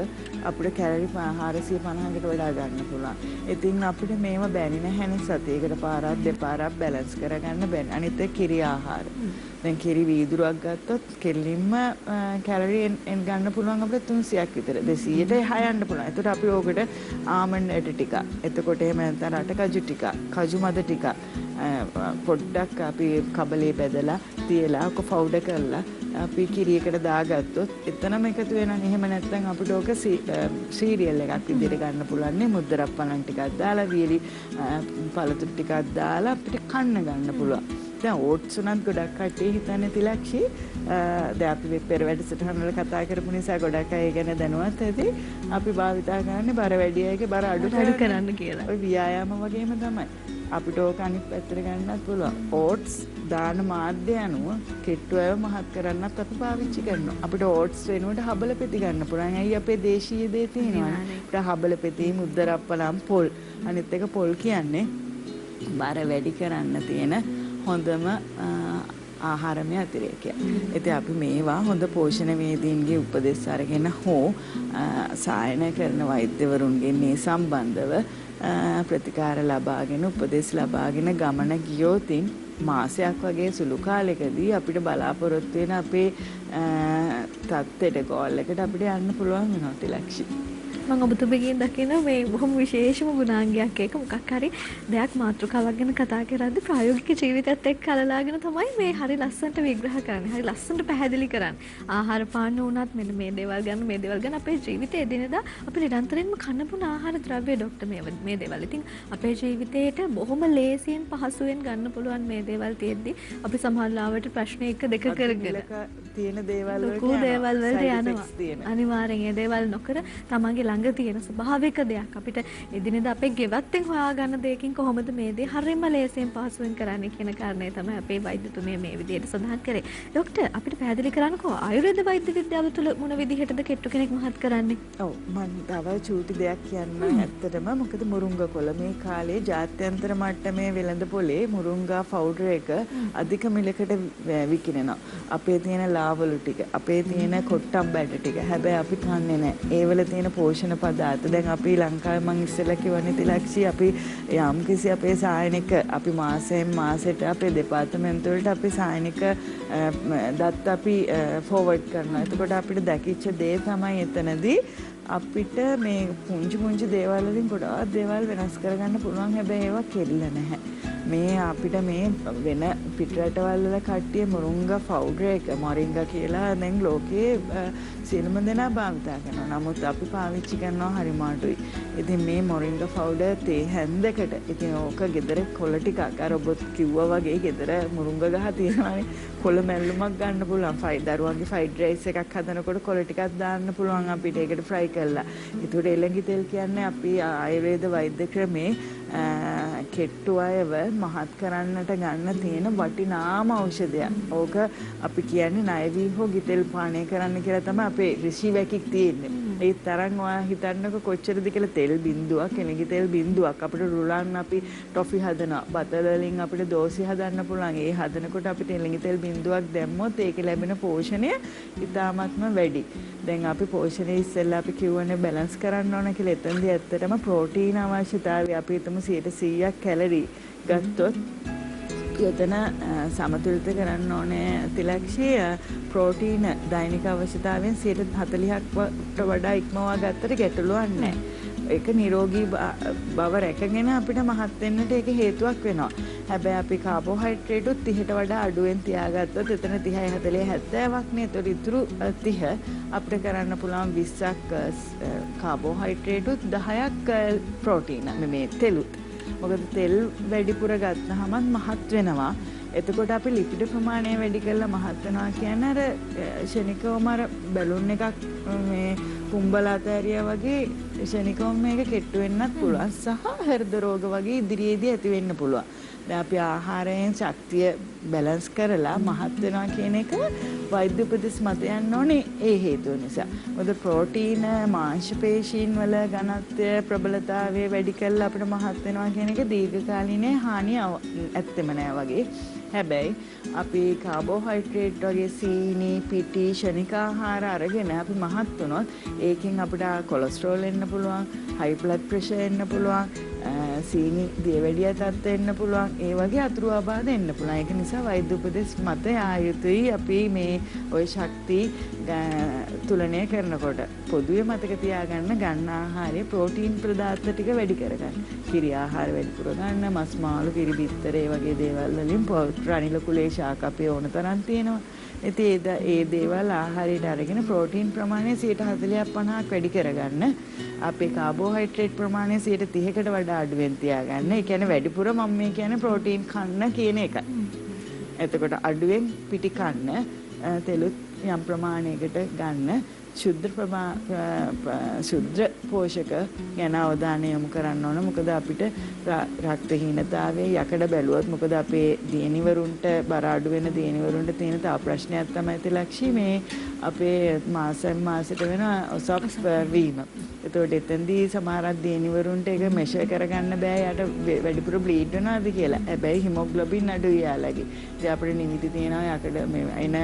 අපිට කැලරි 450කට වඩා ගන්න පුළුවන්. ඉතින් අපිට මේව බැරි නැහැනේ සතියකට පාරක් දෙපාරක් බැලන්ස් කරගන්න බැරි. අනිත් එක කිරි ආහාර. දැන් කිරි වීදුරුවක් ගත්තොත් කෙලින්ම කැලරි ගන්න පුළුවන් අපිට 300ක් විතර. 200ට එහා යන්න පුළුවන්. එතකොට අපි ඕකට ආමන්ඩ් ඇට ටික. එතකොට එහෙම නැත්නම් රටකජු ටික, කජු මද ටික පොඩ්ඩක් අපි කබලේ බෙදලා තියලා ඔක පවුඩර් කරලා අපි කිරියකට දාගත්තොත් එතනම එකතු වෙනවා. එහෙම නැත්නම් අපිට ඕක සීරියල් එකක් විදිහට ගන්න පුළුවන් නේ. මුද්දරප්පලන් ටිකක් දාලා වියලි පළතුරු ටිකක් දාලා අපිට කන්න ගන්න පුළුවන්. දැන් ඕට්ස් උනත් ගොඩක් කට්ටිය හිතන්නේ තිලක්ෂි දැන් අපි පෙර වැඩසටහන වල කතා කරපු නිසා ගොඩක් අය ගැන දැනුවත් ඇති. අපි භාවිතා කරන්නේ බර වැඩි අයගේ බර අඩු කරන්න කියලා. ඔය ව්‍යායාම වගේම තමයි. අපිට ඕක අනිත් පැත්තට ගන්නත් පුළුවන්. ඕට්ස් දාන මාධ්‍ය අනුව කෙට්ටු අයව මහත් කරන්නත් අපි පාවිච්චි කරනවා. අපිට ඕට්ස් වෙනුවට හබල පෙති ගන්න පුළුවන්. ඇයි අපේ දේශීය දේ තියෙනවා. අපිට හබල පෙති, මුද්දරප්පලම්, පොල්. අනිත් එක පොල් කියන්නේ බර වැඩි කරන්න තියෙන හොඳම ආහාරමය අතිරේකයක්. ඉතින් අපි මේවා හොඳ පෝෂණ වේදීන්ගේ උපදෙස් අරගෙන හෝ සායන කරන වෛද්‍යවරුන්ගෙන් මේ සම්බන්ධව ප්‍රතිකාර ලබාගෙන උපදෙස් ලබාගෙන ගමන ගියොතින් මාසයක් වගේ සුළු කාලයකදී අපිට බලාපොරොත්තු වෙන අපේ තත්ත්වයට ගෝල් එකට අපිට යන්න පුළුවන් වෙනවා තිලක්ෂි. මම ඔබතුමීගෙන් දකින මේ බොහොම විශේෂම ගුණාංගයක් එක මොකක් හරි දෙයක් මාතෘකාවක් ගැන කතා කරද්දී ප්‍රායෝගික ජීවිතයත් එක්ක කලලාගෙන තමයි මේ හරි ලස්සනට විග්‍රහ කරන්නේ. හරි ලස්සනට පැහැදිලි කරන්නේ. ආහාර පාන උනත් මෙන්න මේ දේවල් ගැන මේ දේවල් ගැන අපේ ජීවිතයේ එදිනෙදා අපි නිරන්තරයෙන්ම කන්න පුන ආහාර ද්‍රව්‍ය ડોක්ටර් මේ දේවල්. ඉතින් අපේ ජීවිතේට බොහොම ලේසියෙන් පහසුවෙන් ගන්න පුළුවන් මේ දේවල් තියෙද්දි අපි සමහරවිට ප්‍රශ්න එක දෙක කරගෙන තියෙන දේවල් වලට යනවා. අනිවාර්යෙන් ඒ දේවල් නොකර තමන්ගේ ළඟ තියෙන ස්වභාවික දෙයක්. අපිට එදිනෙදා අපේ ගෙවත්තෙන් හොයාගන්න දෙයකින් කොහොමද මේ දේ හරියම ලේසියෙන් පහසුවෙන් කරන්නේ කියන කාරණේ තමයි අපේ වෛද්‍යතුමිය මේ විදිහට සඳහන් කරේ. ડોක්ටර් අපිට පැහැදිලි කරන්නකෝ ආයුර්වේද වෛද්‍ය විද්‍යාව තුළ මොන විදිහටද කෙට්ටු කෙනෙක් මහත් කරන්නේ? ඔව් මම තව චූටි දෙයක් කියන්න ඇත්තටම මොකද මුරුංගා කොළ මේ කාලේ ජාත්‍යන්තර මට්ටමේ වෙළඳ පොලේ මුරුංගා පවුඩර් එක අධික මිලකට විකිනෙනවා. අපේ තියෙන ලාවලු ටික, අපේ තියෙන කොට්ටම් බැට ටික. හැබැයි අපි කන්නේ නැහැ. ඒවල තියෙන පෝෂණ පදාර්ථ දැන් අපි ලංකාවේ මං ඉස්සෙල්ලා කිව්වනේ තිලක්ෂි අපි යම්කිසි අපේ සායනික අපි මාසෙන් මාසෙට අපේ දෙපාර්තමේන්තු වලට අපි සායනික දත් අපි ෆෝවර්ඩ් කරනවා. එතකොට අපිට දැකිච්ච දේ තමයි එතනදී අපිට මේ පුංචි දේවල් වලින් ගොඩාක් දේවල් වෙනස් කරගන්න පුළුවන්. හැබැයි ඒවා කෙල්ල නැහැ. මේ අපිට මේ වෙන පිටරටවල් වල කට්ටිය මුරුංගා පවුඩර් එක මොරින්ගා කියලා දැන් ලෝකේ සියලුම දෙනා භාවිතා කරනවා. නමුත් අපි පාවිච්චි කරනවා හරිම අඩුයි. ඉතින් මේ මොරින්ගා පවුඩර් තේ හැන්දකට ඉතින් ඕක ගෙදර කොළ ටිකක් අර ඔබ කිව්වා වගේ ගෙදර මුරුංගා ගහ තියෙනවානේ. කොළ මැල්ලුමක් ගන්න පුළුවන්. දරුවන්ගේ ෆ්‍රයිඩ් රයිස් එකක් හදනකොට කොළ ටිකක් දාන්න පුළුවන් අපිට ඒකට ෆ්‍රයි කරලා. ඒකට එළඟි තෙල් කියන්නේ අපි ආයුර්වේද වෛද්‍ය ක්‍රමේ කෙට්ටු අයව මහත් කරන්නට ගන්න තියෙන වටිනාම ಔಷධයක්. ඕක අපි කියන්නේ ණය වී හෝ ගිතෙල් පානය කරන්න කියලා තමයි අපේ ඍෂි වැකික් තියෙන්නේ. ඒ තරම් ඔයා හිතන්නකො කොච්චරද කියලා තෙල් බින්දුවක්, එළඟි තෙල් බින්දුවක් අපිට රුලන් අපි ටොෆි හදනවා. බතල් වලින් අපිට දෝසි හදන්න පුළුවන්. ඒ හදනකොට අපිට එළඟි තෙල් බින්දුවක් දැම්මොත් ඒකේ ලැබෙන පෝෂණය ඉතාමත්ම වැඩි. දැන් අපි පෝෂණය ඉස්සෙල්ලා අපි කියවනේ බැලන්ස් කරන්න ඕන කියලා. එතෙන්දී ඇත්තටම ප්‍රෝටීන අවශ්‍යතාවය අපි හිතමු 100ක් කැලරි ගත්තොත් යොදන සමතුලිත කරන්න ඕනේ තිලක්ෂී ප්‍රෝටීන දෛනික අවශ්‍යතාවයෙන් 40%කට වඩා ඉක්මවා ගත්තට ගැටලුවක් නැහැ. ඒක නිරෝගී බව රැකගෙන අපිට මහත් වෙන්නට ඒක හේතුවක් වෙනවා. හැබැයි අපි කාබෝහයිඩ්‍රේට් 30ට වඩා අඩුවෙන් තියාගත්තොත් එතන 30යි 40යි 70ක් නේ. ඒතර ඉතුරු 30 අපිට කරන්න පුළුවන් 20ක් කාබෝහයිඩ්‍රේට් 10ක් ප්‍රෝටීන මේ තෙලුත්. මොකද තෙල් වැඩිපුර ගත්තහම මහත් වෙනවා. එතකොට අපි ලිපිඩ ප්‍රමාණය වැඩි කරලා මහත් වෙනවා කියන්නේ අර ක්ෂණිකවම අර බැලුන් එකක් මේ කුඹලා තෑරියා වගේ ක්ෂණිකවම මේක කෙට්ටු වෙන්නත් පුළුවන්. සහ හෘද රෝග වගේ ඉදිරියේදී ඇති වෙන්න පුළුවන්. දැන් අපි ආහාරයෙන් ශක්තිය බැලන්ස් කරලා මහත් වෙනවා කියන එක වෛද්‍ය උපදෙස් මත යන්න ඕනේ ඒ හේතුව නිසා. මොකද ප්‍රෝටීන මාංශ පේශීන් වල ඝනත්වය ප්‍රබලතාවය වැඩි කරලා අපිට මහත් වෙනවා කියන එක දීර්ඝකාලීන හානිය ඇත්තෙම නෑ වගේ. හැබැයි අපි කාබෝහයිඩ්‍රේට් වගේ සීනි, පිටි, ශනික ආහාර අරගෙන අපි මහත් වුණොත් ඒකෙන් අපිට කොලෙස්ටරෝල් එන්න පුළුවන්, හයි බ්ලඩ් ප්‍රෙෂර් එන්න පුළුවන්, සීනි දියවැඩිය තත්ත්ව එන්න පුළුවන්. ඒ වගේ අතුරු ආබාධ එන්න පුළුවන්. ඒක නිසා වෛද්‍ය උපදෙස් මත ආයුතුයි අපි මේ ওই ශක්ති තුලනය කරනකොට පොදුවේ මතක තියාගන්න ගන්න ආහාරයේ ප්‍රෝටීන් පදාර්ථ ටික වැඩි කරගන්න. කිරි ආහාර වැඩිපුර ගන්න, මස් මාළු, කිරි බිත්තර ඒ වගේ දේවල් වලින් රනිල කුලේ ශාක අපේ ඕන තරම් තියෙනවා. ඉතින් ඒ දේවල් ආහාරයට අරගෙන ප්‍රෝටීන් ප්‍රමාණය 40-50ක් වැඩි කරගන්න. අපේ කාබෝහයිඩ්‍රේට් ප්‍රමාණය 30කට වඩා අඩුවෙන් තියාගන්න. ඒ කියන්නේ වැඩිපුර මම මේ කියන්නේ ප්‍රෝටීන් කන්න කියන එකයි. එතකොට අඩුවෙන් පිටි කන්න, තෙලුත් යම් ප්‍රමාණයකට ගන්න, ශුද්ධ පෝෂක ගැන අවධානය යොමු කරන්න ඕන. මොකද අපිට රක්තහීනතාවයේ යකඩ බැලුවොත් මොකද අපේ දියණිවරුන්ට බර අඩු වෙන දියණිවරුන්ට තියෙන තව ප්‍රශ්නයක් තමයි තිලක්ෂි මේ අපේ මාසෙන් මාසෙට වෙන ඔසප් වීම. එතකොට එතෙන්දී සමහරක් දියණිවරුන්ට ඒක මෙෂර් කරගන්න බෑ යට වැඩිපුර බ්ලීඩ් වෙනවාද කියලා. හැබැයි හිමොග්ලොබින් අඩුයි යාලගේ. ඉතින් අපිට නිමිති තියෙනවා යකඩ මේ එන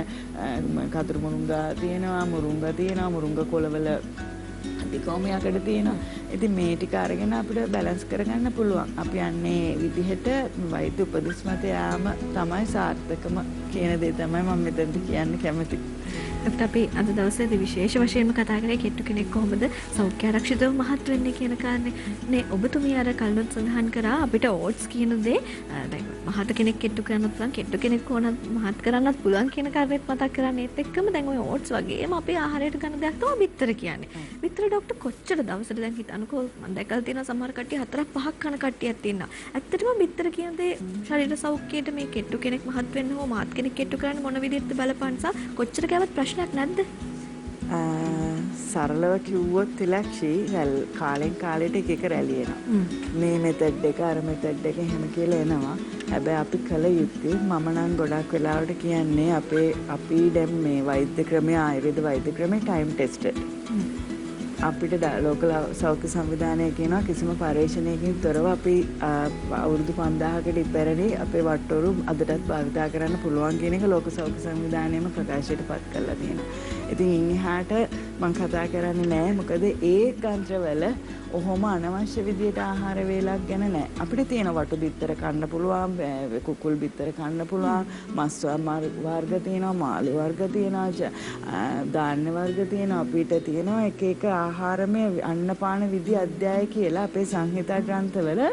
කතුරු මුරුංගා තියෙනවා, මුරුංගා තියෙනවා, මුරුංගා කොළවල අධිකවම යකඩ තියෙනවා. ඉතින් මේ ටික අරගෙන අපිට බැලන්ස් කරගන්න පුළුවන්. අපි යන්නේ විදිහට වෛද්‍ය උපදෙස් මත යාම තමයි සාර්ථකම කියන දේ තමයි මම මෙතනදී කියන්න කැමතියි. අපිට අපි අද දවසේදී විශේෂ වශයෙන්ම කතා කරේ කෙට්ටු කෙනෙක් කොහොමද සෞඛ්‍ය ආරක්ෂිතව මහත් වෙන්නේ කියන කාරණේ. නේ ඔබතුමිය අර කල්නොත් සඳහන් කරා අපිට ඕට්ස් කියන දේ දැන් මහත කෙනෙක් කෙට්ටු කරන්නත් පුළුවන්, කෙට්ටු කෙනෙක් ඕනත් මහත් කරන්නත් පුළුවන් කියන කාරණේත් මතක් කරන්නේ. ඒත් එක්කම දැන් ඔය ඕට්ස් වගේම අපි ආහාරයට ගන්න දෙයක් තමයි බිත්තර කියන්නේ. බිත්තර ડોක්ටර් කොච්චර දවසට දැන් හිතනකෝ මම දැකලා තියෙනවා සමහර කට්ටිය 4-5ක් කන කට්ටියක් ඉන්නවා. ඇත්තටම බිත්තර කියන දේ ශරීර සෞඛ්‍යයට මේ කෙට්ටු කෙනෙක් මහත් වෙන්න හෝ මාත් කෙනෙක් කෙට්ටු කරන්න මොන විදිහටද බලපාන නිසා කොච්චර කැවත් ප්‍රශ්නයක් නැද්ද? සරලව කිව්වොත් තිලක්ෂි කාලෙන් කාලෙට එක එක රැලි එනවා. මේ මෙතඩ් එක අර මෙතඩ් එක එහෙම කියලා එනවා. හැබැයි අපි කල යුත්තේ මම නම් ගොඩක් වෙලාවට කියන්නේ අපි දැන් මේ වෛද්‍ය ක්‍රමය ආයුර්වේද වෛද්‍ය ක්‍රමය ටයිම් ටෙස්ටඩ්. අපිට ලෝක සෞඛ්‍ය සංවිධානය කියනවා කිසිම පරීක්ෂණයකින් තොරව අපි අවුරුදු 5000කට ඉපැරණි අපේ වට්ටෝරු අදටත් භාවිතා කරන්න පුළුවන් කියන එක ලෝක සෞඛ්‍ය සංවිධානයම ප්‍රකාශයට පත් කරලා තියෙනවා. ඉතින් ඉන් එහාට මම කතා කරන්නේ නැහැ මොකද ඒ කන්ත්‍රවල ඔහොම අනවශ්‍ය විදියට ආහාර වේලක් ගැන නැහැ. අපිට තියෙන වටු බිත්තර කන්න පුළුවන්, කුකුල් බිත්තර කන්න පුළුවන්, මස් වර්ග තියෙනවා, මාළු වර්ග තියෙනවා, ධාන්‍ය වර්ග තියෙනවා. අපිට තියෙනවා එක එක ආහාරමය අන්නපාන විදි අධ්‍යය කියලා අපේ සංහිතා ග්‍රන්ථවල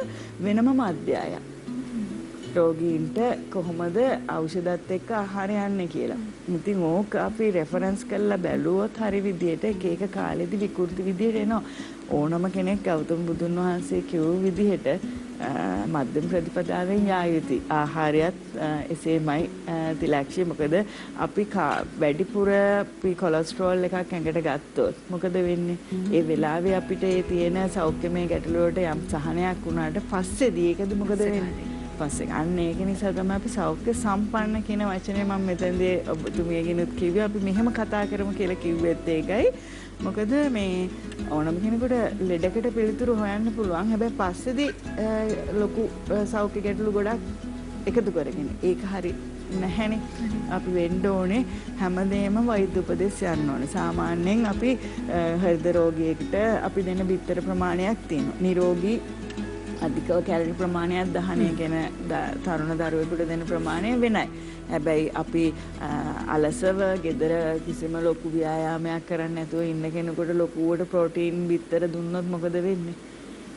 වෙනමම අධ්‍යයයක්. රෝගීන්ට කොහොමද ඖෂධත් එක්ක ආහාර යන්නේ කියලා. ඉතින් ඕක අපි රෙෆරන්ස් කරලා බැලුවොත් හරි විදියට එක එක කාලෙදි විකෘති විදියට එනවා. ඕනම කෙනෙක් ගෞතම බුදුන් වහන්සේ කිව්ව විදිහට මධ්‍යම ප්‍රතිපදාවෙන් යා යුතුයි. ආහාරයත් එසේමයි තිලක්ෂි. මොකද අපි වැඩිපුර කොලෙස්ටරෝල් එකක් ඇඟට ගත්තොත් මොකද වෙන්නේ? ඒ වෙලාවේ අපිට ඒ තියෙන සෞඛ්‍යමය ගැටලු වලට යම් සහනයක් වුණාට පස්සේදී ඒකද මොකද වෙන්නේ? පස්සේ අන්න ඒක නිසා තමයි අපි සෞඛ්‍ය සම්පන්න කියන වචනේ මම මෙතනදී ඔබතුමියගෙනුත් කිව්වේ අපි මෙහෙම කතා කරමු කියලා කිව්වෙත් ඒකයි. මොකද මේ ඕනම කෙනෙකුට ලෙඩකට පිළිතුරු හොයන්න පුළුවන්. හැබැයි පස්සේදී ලොකු සෞඛ්‍ය ගැටලු ගොඩක් එකතු කරගෙන ඒක හරි නැහැනේ. අපි වෙන්න ඕනේ හැමදේම වෛද්‍ය උපදෙස් යන්න ඕනේ. සාමාන්‍යයෙන් අපි හෘද රෝගියෙකුට අපි දෙන බිත්තර ප්‍රමාණයක් තියෙනවා. නිරෝගී අධිකව කැලරි ප්‍රමාණයක් දහනය ගැන තරුණ දරුවෙකුට දෙන ප්‍රමාණය වෙනයි. හැබැයි අපි අලසව ගෙදර කිසිම ලොකු ව්‍යායාමයක් කරන්නේ නැතුව ඉන්න කෙනෙකුට ලොකුවට ප්‍රෝටීන් බිත්තර දුන්නොත් මොකද වෙන්නේ?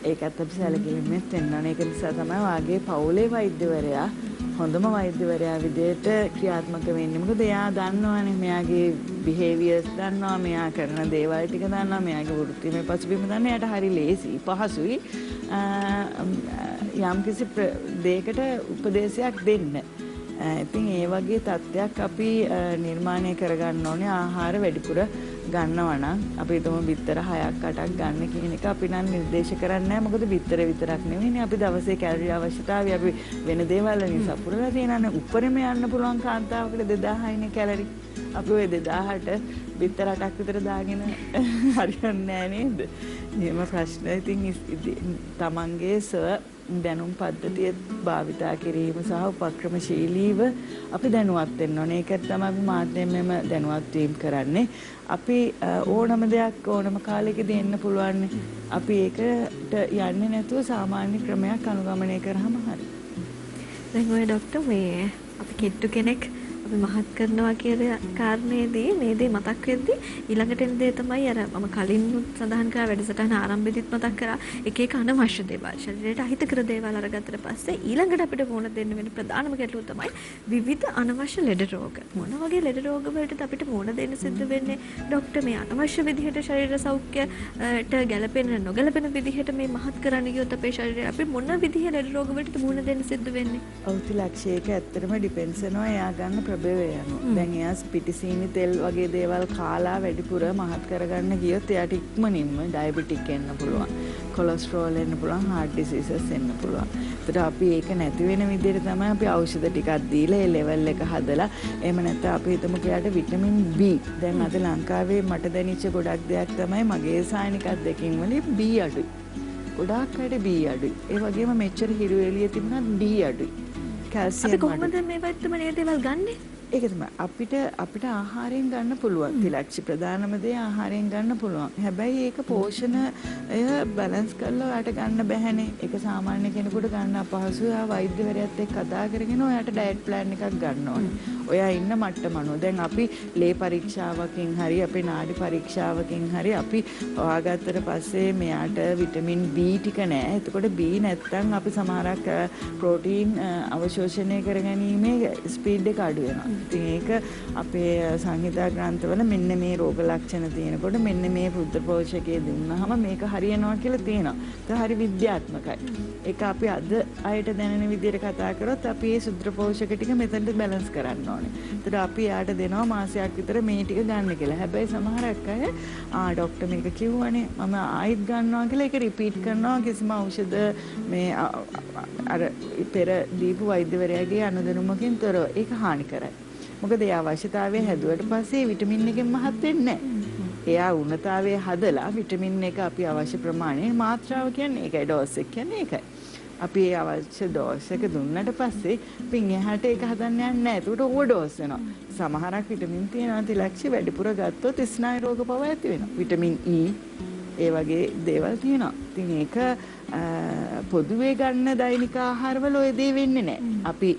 ඒකත් අපි සැලකිලිමත් වෙන්න ඕනේ. ඒක නිසා තමයි වාගේ පවුලේ වෛද්‍යවරයා හොඳම වෛද්‍යවරයා විදිහට ක්‍රියාත්මක වෙන්නේ. මොකද එයා දන්නවනේ මෙයාගේ බිහේවියර්ස් දන්නවා, මෙයා කරන දේවල් ටික දන්නවා, මෙයාගේ වෘත්තිමය පසුබිම දන්නවා. එයාට හරි ලේසි, පහසුයි යම්කිසි දෙයකට උපදේශයක් දෙන්න. ඉතින් ඒ වගේ තත්ත්වයක් අපි නිර්මාණය කරගන්න ඕනේ. ආහාර වැඩිපුර ගන්නවා නම් අපි හිතමු බිත්තර 6ක් 8ක් ගන්න කියන එක අපි නම් නිර්දේශ කරන්නේ නැහැ. මොකද බිත්තර විතරක් නෙවෙයිනේ අපි දවසේ කැලරි අවශ්‍යතාවය අපි වෙන දේවල් වලින් සපුරලා තියෙනනේ. උඩරම යන්න පුළුවන් කාන්තාවකට 2000යිනේ කැලරි. අපි ওই 2000ට බිත්තර 8ක් විතර දාගෙන හරියන්නේ නැහැ නේද? එහෙම ප්‍රශ්න ඉතින් තමන්ගේ දැනුම් පද්ධතිය භාවිතා කිරීම සහ උපක්‍රමශීලීව අපි දැනුවත් වෙන්න ඕනේ. ඒක තමයි මාධ්‍යයෙන් මෙම දැනුවත් වීම කරන්නේ. අපි ඕනම දෙයක් ඕනම කාලෙකදී එන්න පුළුවන්. අපි ඒකට යන්නේ නැතුව සාමාන්‍ය ක්‍රමයක් අනුගමනය කරාම හරි. දැන් ඔය ડોක්ටර් මේ අපි කිට්ටු කෙනෙක් අපි මහත් කරනවා කියන කාරණේදී මේ දේ මතක් වෙද්දී ඊළඟට එන දේ තමයි අර මම කලින් සඳහන් කරා වැඩසටහන ආරම්භෙදිත් මතක් කරා එක එක අනවශ්‍ය දේවල් ශරීරයට අහිතකර දේවල් අරගත්තට පස්සේ ඊළඟට අපිට වුණ දෙන්න වෙන ප්‍රධානම ගැටලුව තමයි විවිධ අනවශ්‍ය ලෙඩ රෝග. මොන වගේ ලෙඩ රෝග වලටද අපිට වුණ දෙන්න සිද්ධ වෙන්නේ? ડોක්ටර් මේ අනවශ්‍ය විදිහට ශරීර සෞඛ්‍යයට ගැළපෙන නොගැළපෙන විදිහට මේ මහත් කරන්න ගියොත් අපේ ශරීරය අපි මොන විදිහේ ලෙඩ රෝග වලටද වුණ දෙන්න සිද්ධ වෙන්නේ? අවතිලක්ෂයක ඇත්තටම ඩිපෙන්ඩ්ස් වෙනවා එයා ගන්න ප්‍රභේවය යනවා. දැන් එයා පිටිසීනි තෙල් වගේ දේවල් කාලා වැඩිපුර මහත් කරගන්න ගියොත් එයාට ඉක්මනින්ම ඩයබටික් එන්න පුළුවන්. කොලෙස්ටරෝල් එන්න පුළුවන්, heart diseases එන්න පුළුවන්. ඒතර අපි ඒක නැති වෙන විදිහට තමයි අපි ඖෂධ ටිකක් දීලා ඒ ලෙවල් එක හදලා එහෙම නැත්නම් අපි හිතමු එයාට විටමින් B. දැන් අද ලංකාවේ මට දැනෙච්ච ගොඩක් දෙයක් තමයි මගේ සායනික අත්දැකීම් වලින් B අඩුයි. ගොඩාක් අයට B අඩුයි. ඒ වගේම මෙච්චර හිරු එළිය තිබුණත් D අඩුයි. කැල්සියම් අපි කොහොමද මේ වත්තම මේ දේවල් ගන්නෙ? ඒක තමයි අපිට ආහාරයෙන් ගන්න පුළුවන්. තිලක්ෂි ප්‍රධානම දේ ආහාරයෙන් ගන්න පුළුවන්. හැබැයි ඒක පෝෂණය බැලන්ස් කරලා ඔයාට ගන්න බැහැනේ. ඒක සාමාන්‍ය කෙනෙකුට ගන්න අපහසුයි. ආ වෛද්‍යවරයාත් එක්ක කතා කරගෙන ඔයාට ඩයට් ප්ලෑන් එකක් ගන්න ඕනේ. ඔයා ඉන්න මට්ටම අනුව. දැන් අපි ලේ පරීක්ෂාවකින් හරි අපේ නාඩි පරීක්ෂාවකින් හරි අපි හොයාගත්තට පස්සේ මෙයාට විටමින් B ටික නැහැ. එතකොට B නැත්තම් අපි සමහරක් ප්‍රෝටීන් අවශෝෂණය කරගැනීමේ ස්පීඩ් එක අඩු වෙනවා. ඉතින් ඒක අපේ සංහිතා ග්‍රන්ථවල මෙන්න මේ රෝග ලක්ෂණ තියෙනකොට මෙන්න මේ පුත්‍ර පෝෂකයේ දුන්නාම මේක හරියනවා කියලා තියෙනවා. ඒක හරි විද්‍යාත්මකයි. ඒක අපි අද අයට දැනෙන විදිහට කතා කරොත් අපි මේ සුත්‍ර පෝෂක ටික මෙතනට බැලන්ස් කරන්න ඕනේ. ඒතර අපි යාට දෙනවා මාසයක් විතර මේ ටික ගන්න කියලා. හැබැයි සමහරක් අය ડોක්ටර් මේක කිව්වනේ මම ආයෙත් ගන්නවා කියලා ඒක රිපීට් කරනවා කිසිම ඖෂධ මේ අර පෙර දීපු වෛද්‍යවරයාගේ අනුදැනුමකින් තොරව. ඒක හානි කරයි. මොකද ඒ අවශ්‍යතාවය හැදුවට පස්සේ විටමින් එකෙන් මහත් වෙන්නේ නැහැ. එයා උණතාවය හදලා විටමින් එක අපි අවශ්‍ය ප්‍රමාණය මාත්‍රාව කියන්නේ ඒකයි ඩෝස් එක කියන්නේ ඒකයි. අපි ඒ අවශ්‍ය ඩෝස් එක දුන්නට පස්සේ පින් එහාට ඒක හදන්න යන්නේ නැහැ. ඒකට ඕවර්ඩෝස් වෙනවා. සමහරක් විටමින් තියෙනවා තිලක්ෂි වැඩිපුර ගත්තොත් ස්නායු රෝග පව ඇති වෙනවා. විටමින් E ඒ වගේ දේවල් තියෙනවා. ඉතින් ඒක පොදුවේ ගන්න දෛනික ආහාරවල ඔය දේ වෙන්නේ නැහැ. අපි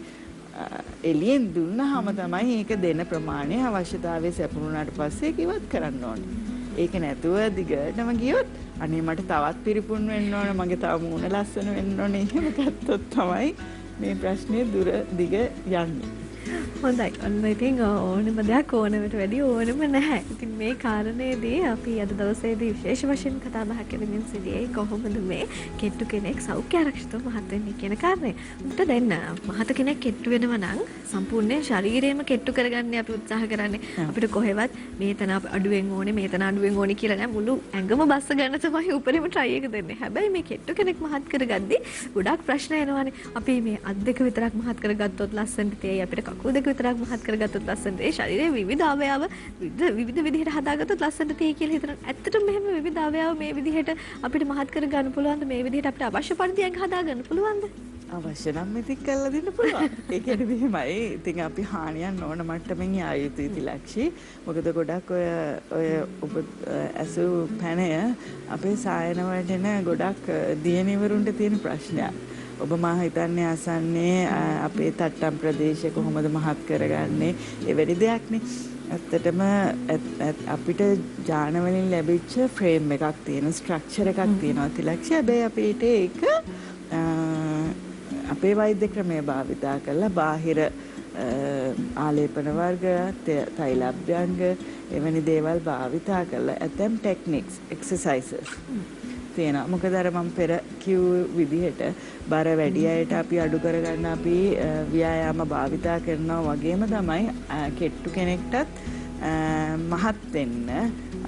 එළියෙන් දුන්නාම තමයි ඒක දෙන ප්‍රමාණය අවශ්‍යතාවයේ සැපුණාට පස්සේ ඒක ඉවත් කරන්න ඕනේ. ඒක නැතුව දිගටම ගියොත් අනේ මට තවත් පිරිපුන් වෙන්න ඕනේ මගේ තව මූණ ලස්සන වෙන්න ඕනේ එහෙම ගත්තොත් තමයි මේ ප්‍රශ්නේ දුර දිග යන්නේ. හොඳයි. ඔන්න ඉතින් ඕනම දෙයක් ඕනමට වැඩි ඕනම නැහැ. ඉතින් මේ කාරණේදී අපි අද දවසේදී විශේෂ වශයෙන් කතා බහ කරමින් සිටියේ කොහොමද මේ කෙට්ටු කෙනෙක් සෞඛ්‍ය ආරක්ෂිතව මහත් වෙන්නේ කියන කාරණේ. උන්ට දැන් මහත කෙනෙක් කෙට්ටු වෙනවා නම් සම්පූර්ණ ශරීරයම කෙට්ටු කරගන්න අපි උත්සාහ කරන්නේ. අපිට කොහෙවත් මේ තන අඩුවෙන් ඕනේ මේ තන අඩුවෙන් ඕනේ කියලා නෑ මුළු ඇඟම බස්ස ගන්න තමයි උපරිම try එක දෙන්නේ. හැබැයි මේ කෙට්ටු කෙනෙක් මහත් කරගද්දී ගොඩාක් ප්‍රශ්න එනවානේ. අපි මේ අත් දෙක විතරක් මහත් කරගත්තොත් ලස්සනට තේයි අපිට කකුල් දෙක විතරක් මහත් කරගත්තොත් ලස්සනට ඒ ශරීරයේ විවිධ අවයව විවිධ විදිහට හදාගත්තොත් ලස්සනට තේයි කියලා හිතන. ඇත්තටම මෙහෙම විවිධ අවයව මේ විදිහට අපිට මහත් කරගන්න පුළුවන්ද? මේ විදිහට අපිට අවශ්‍ය පරිදි ඇඟ හදාගන්න පුළුවන්ද? අවශ්‍ය නම් ඉතින් කරලා දෙන්න පුළුවන්. ඒ කියන්නේ මෙහෙමයි. ඉතින් අපි හානියක් නොවන මට්ටමින් යා යුතුයි තිලක්ෂි. මොකද ගොඩක් ඔය ඔබ ඇසු පැනය අපේ සායන වලට එන ගොඩක් දියණිවරුන්ට තියෙන ප්‍රශ්නයක්. ඔබ මා හිතන්නේ අසන්නේ අපේ තට්ටම් ප්‍රදේශය කොහොමද මහත් කරගන්නේ? එවැනි දෙයක්නේ. ඇත්තටම අපිට ජාන වලින් ලැබිච්ච ෆ්‍රේම් එකක් තියෙන ස්ට්‍රක්චර් එකක් තියෙනවා තිලක්ෂි. හැබැයි අපිට ඒක අපේ වෛද්‍ය ක්‍රමය භාවිතා කරලා බාහිර ආලේපන වර්ග තෛලබ්‍යංග එවැනි දේවල් භාවිතා කරලා ඇතම් ටෙක්නික්ස් එක්සර්සයිසස් තියෙනවා. මොකද අර මම පෙර කිව් විදිහට බර වැඩි අයට අපි අඩු කරගන්න අපි ව්‍යායාම භාවිතා කරනවා වගේම තමයි කෙට්ටු කෙනෙක්ටත් මහත් වෙන්න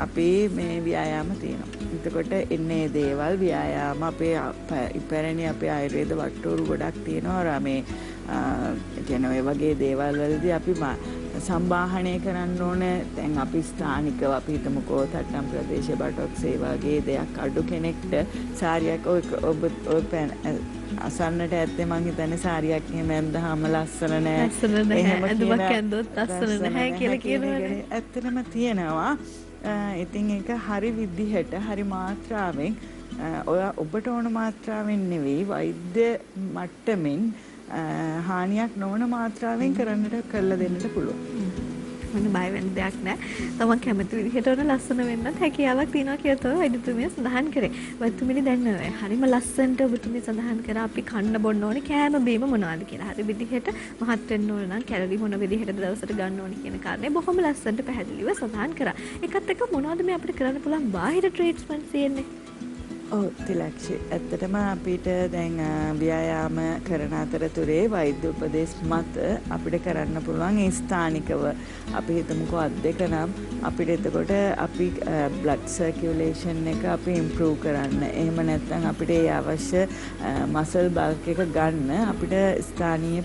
අපි මේ ව්‍යායාම තියෙනවා. එතකොට එන්නේ දේවල් ව්‍යායාම අපේ ඉපැරණි අපේ ආයුර්වේද වට්ටෝරු ගොඩක් තියෙනවා. මේ කියන ඔය වගේ දේවල් වලදී අපි සම්බාහනය කරන්න ඕනේ. දැන් අපි ස්ථානිකව අපි හිතමුකෝ තට්ටම් ප්‍රදේශ බටොක්ස් ඒ වගේ දෙයක් අඩු කෙනෙක්ට සාරියක් ඔබ අසන්නට ඇත්තේ මං හිතන්නේ සාරියක් එහෙම ඇඳහම ලස්සන නෑ. ලස්සන නෑ. අඳුමක් ඇඳොත් ලස්සන නැහැ කියලා කියනවනේ. ඇත්තටම තියෙනවා. ඉතින් ඒක හරි විදිහට හරි මාත්‍රාවෙන් ඔය ඔබට ඕන මාත්‍රාවෙන් නෙවෙයි වෛද්‍ය මට්ටමින් හානියක් නොවන මාත්‍රාවෙන් කරලා දෙන්නට පුළුවන්. මම බය වෙන්න දෙයක් නැහැ. තමන් කැමති විදිහට උන ලස්සන වෙන්නත් හැකියාවක් තියෙනවා කියලා තමයි වෛද්‍යතුමිය සඳහන් කරේ. වෛද්‍යතුමිනි දැන් හරිම ලස්සනට ඔබතුමිය සඳහන් කරා අපි කන්න බොන්න ඕනේ කෑම බීම මොනවද කියලා. හරි විදිහට මහත් වෙන්න ඕන නම් කැලරි මොන විදිහටද දවසට ගන්න ඕනේ කියන කාරණේ බොහොම ලස්සනට පැහැදිලිව සඳහන් කරා. ඒකත් එක්ක මොනවද මේ අපිට කරන්න පුළුවන් බාහිර ට්‍රීට්මන්ට්ස් තියෙන්නේ? ඔව් තිලක්ෂි ඇත්තටම අපිට දැන් ව්‍යායාම කරන අතරතුරේ වෛද්‍ය උපදෙස් මත අපිට කරන්න පුළුවන් ඒ ස්ථානිකව අපි හිතමුකෝ අත් දෙක නම් අපිට එතකොට අපි බ්ලඩ් සර්කියුලේෂන් එක අපි ඉම්ප්‍රූව් කරන්න. එහෙම නැත්නම් අපිට ඒ අවශ්‍ය මසල් බල්ක් එක ගන්න අපිට ස්ථානීය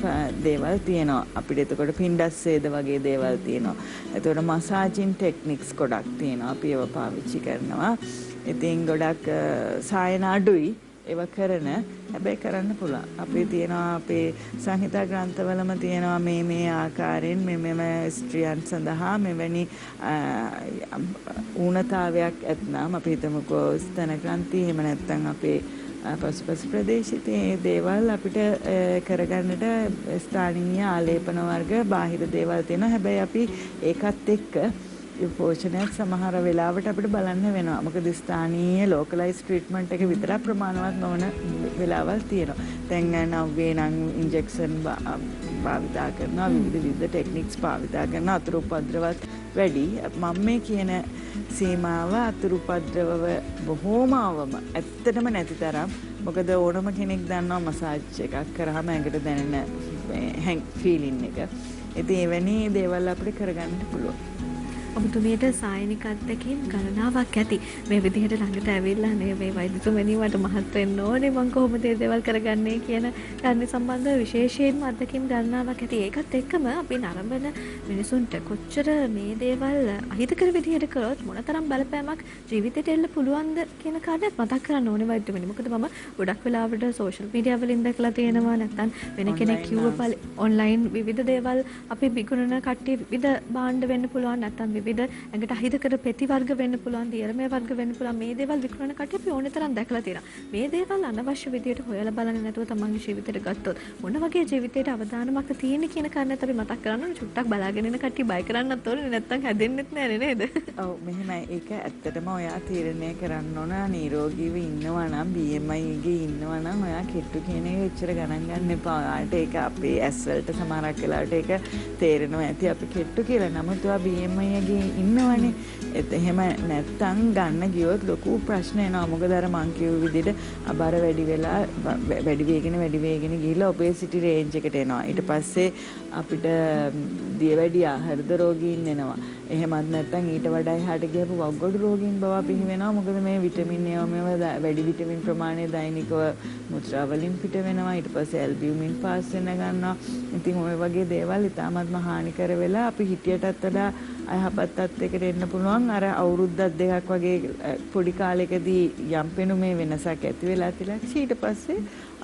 දේවල් තියෙනවා. අපිට එතකොට පින්ඩස්සේද වගේ දේවල් තියෙනවා. එතකොට මසාජින් ටෙක්නික්ස් ගොඩක් තියෙනවා. අපි ඒවා පාවිච්චි කරනවා. ඉතින් ගොඩක් සායන අඩුයි ඒව කරන හැබැයි කරන්න පුළුවන්. අපි තියෙනවා අපේ සංහිතා ග්‍රන්ථවලම තියෙනවා මේ ආකාරයෙන් මෙම ස්ත්‍රියන් සඳහා මෙවැනි ඌනතාවයක් ඇත්නම් අපි හිතමුකෝ ස්තන ග්‍රන්ථි එහෙම නැත්නම් අපේ පසුපස ප්‍රදේශයේ දේවල් අපිට කරගන්නට ස්ථානීය ආලේපන වර්ග බාහිර දේවල් තියෙනවා. හැබැයි අපි ඒකත් එක්ක පෝෂණයක් සමහර වෙලාවට අපිට බලන්න වෙනවා. මොකද ස්ථානීය ලෝකලයිස් ට්‍රීට්මන්ට් එක විතරක් ප්‍රමාණවත් නොවන වෙලාවල් තියෙනවා. දැන් නව්වේ නම් ඉන්ජෙක්ෂන් භාවිතා කරනවා විවිධ ටෙක්නික්ස් භාවිතා කරන අතුරු උපද්‍රවත් වැඩි. මම මේ කියන සීමාව අතුරු උපද්‍රව බොහෝම අවම ඇත්තටම නැති තරම්. මොකද ඕනම කෙනෙක් දන්නවා මසාජ් එකක් කරාම ඇඟට දැනෙන ෆීලින් එක. ඉතින් එවැනි දේවල් අපිට කරගන්න පුළුවන්. ඔබතුමියට සායනික අත්දැකීම් ගණනාවක් ඇති. මේ විදිහට ළඟට ඇවිල්ලා මේ වෛද්‍යතුමනි මට මහත් වෙන්න ඕනේ මම කොහොමද මේ දේවල් කරගන්නේ කියන කාරණේ සම්බන්ධව විශේෂයෙන්ම අත්දැකීම් ගණනාවක් ඇති. ඒකත් එක්කම අපි නරඹන මිනිසුන්ට කොච්චර මේ දේවල් අහිතකර විදිහට කරොත් මොනතරම් බලපෑමක් ජීවිතේට එල්ල පුළුවන්ද කියන කාරණේත් මතක් කරන්න ඕනේ වෛද්‍යතුමනි. මොකද මම ගොඩක් වෙලාවට සෝෂල් මීඩියා වලින් දැකලා තියෙනවා නැත්නම් වෙන කෙනෙක් කිව්ව ඔන්ලයින් විවිධ දේවල් අපි විකුණන කට්ටිය විවිධ භාණ්ඩ වෙන්න පුළුවන් නැත්නම් විවිධ ඇඟට අහිතකර පෙති වර්ග වෙන්න පුළුවන්, දියරමය වර්ග වෙන්න පුළුවන්. මේ දේවල් විකුණන කට්ටිය අපි ඕනේ තරම් දැකලා තියෙනවා. මේ දේවල් අනවශ්‍ය විදියට හොයලා බලන්නේ නැතුව තමන්ගේ ජීවිතේට ගත්තොත් මොන වගේ ජීවිතේට අවදානමක් තියෙන්නේ කියන කාරණේත් අපි මතක් කරගන්න ඕනේ. චුට්ටක් බලාගෙන ඉන්න කට්ටිය බය කරන්නත් ඕනේ නැත්නම් හැදෙන්නෙත් නෑනේ නේද? ඔව් මෙහෙමයි. ඒක ඇත්තටම ඔයා තීරණය කරන්න ඕන නිරෝගීව ඉන්නවා නම් BMI එකේ ඉන්නවා නම් ඔයා කෙට්ටු කියන එක එච්චර ගණන් ගන්න එපා. ඔයාට ඒක අපේ ඇස් වලට සමහරක් වෙලාවට ඒක තේරෙනවා ඇති අපි කෙට්ටු කියලා. නමුත් ඔයා BMI එකේ ඉන්නවනේ. එහෙම නැත්තම් ගන්න ගියොත් ලොකු ප්‍රශ්න එනවා. මොකද අර මං කියු විදිහට අබර වැඩි වෙලා වැඩි වේගෙන ගිහිල්ලා ඔබේසිටි රේන්ජ් එකට එනවා. ඊට පස්සේ අපිට දියවැඩි ආහාරද රෝගීන් එනවා. එහෙමත් නැත්නම් ඊට වඩා එහාට ගියපු වග්ගොඩු රෝගීන් බව පිහි වෙනවා. මොකද මේ විටමින් ඒවා වැඩි විටමින් ප්‍රමාණය දෛනිකව මුත්‍රා වලින් පිට වෙනවා. ඊට පස්සේ ඇල්බියුමින් පාස් වෙන ගන්නවා. ඉතින් ওই වගේ දේවල් ඉතාමත්ම හානිකර වෙලා අපි හිටියටත් වඩා අයහපත් තත්යකට එන්න පුළුවන්. අර අවුරුද්දක් දෙකක් වගේ පොඩි කාලෙකදී යම් පෙනුමේ වෙනසක් ඇති වෙලා තියලා ඊට පස්සේ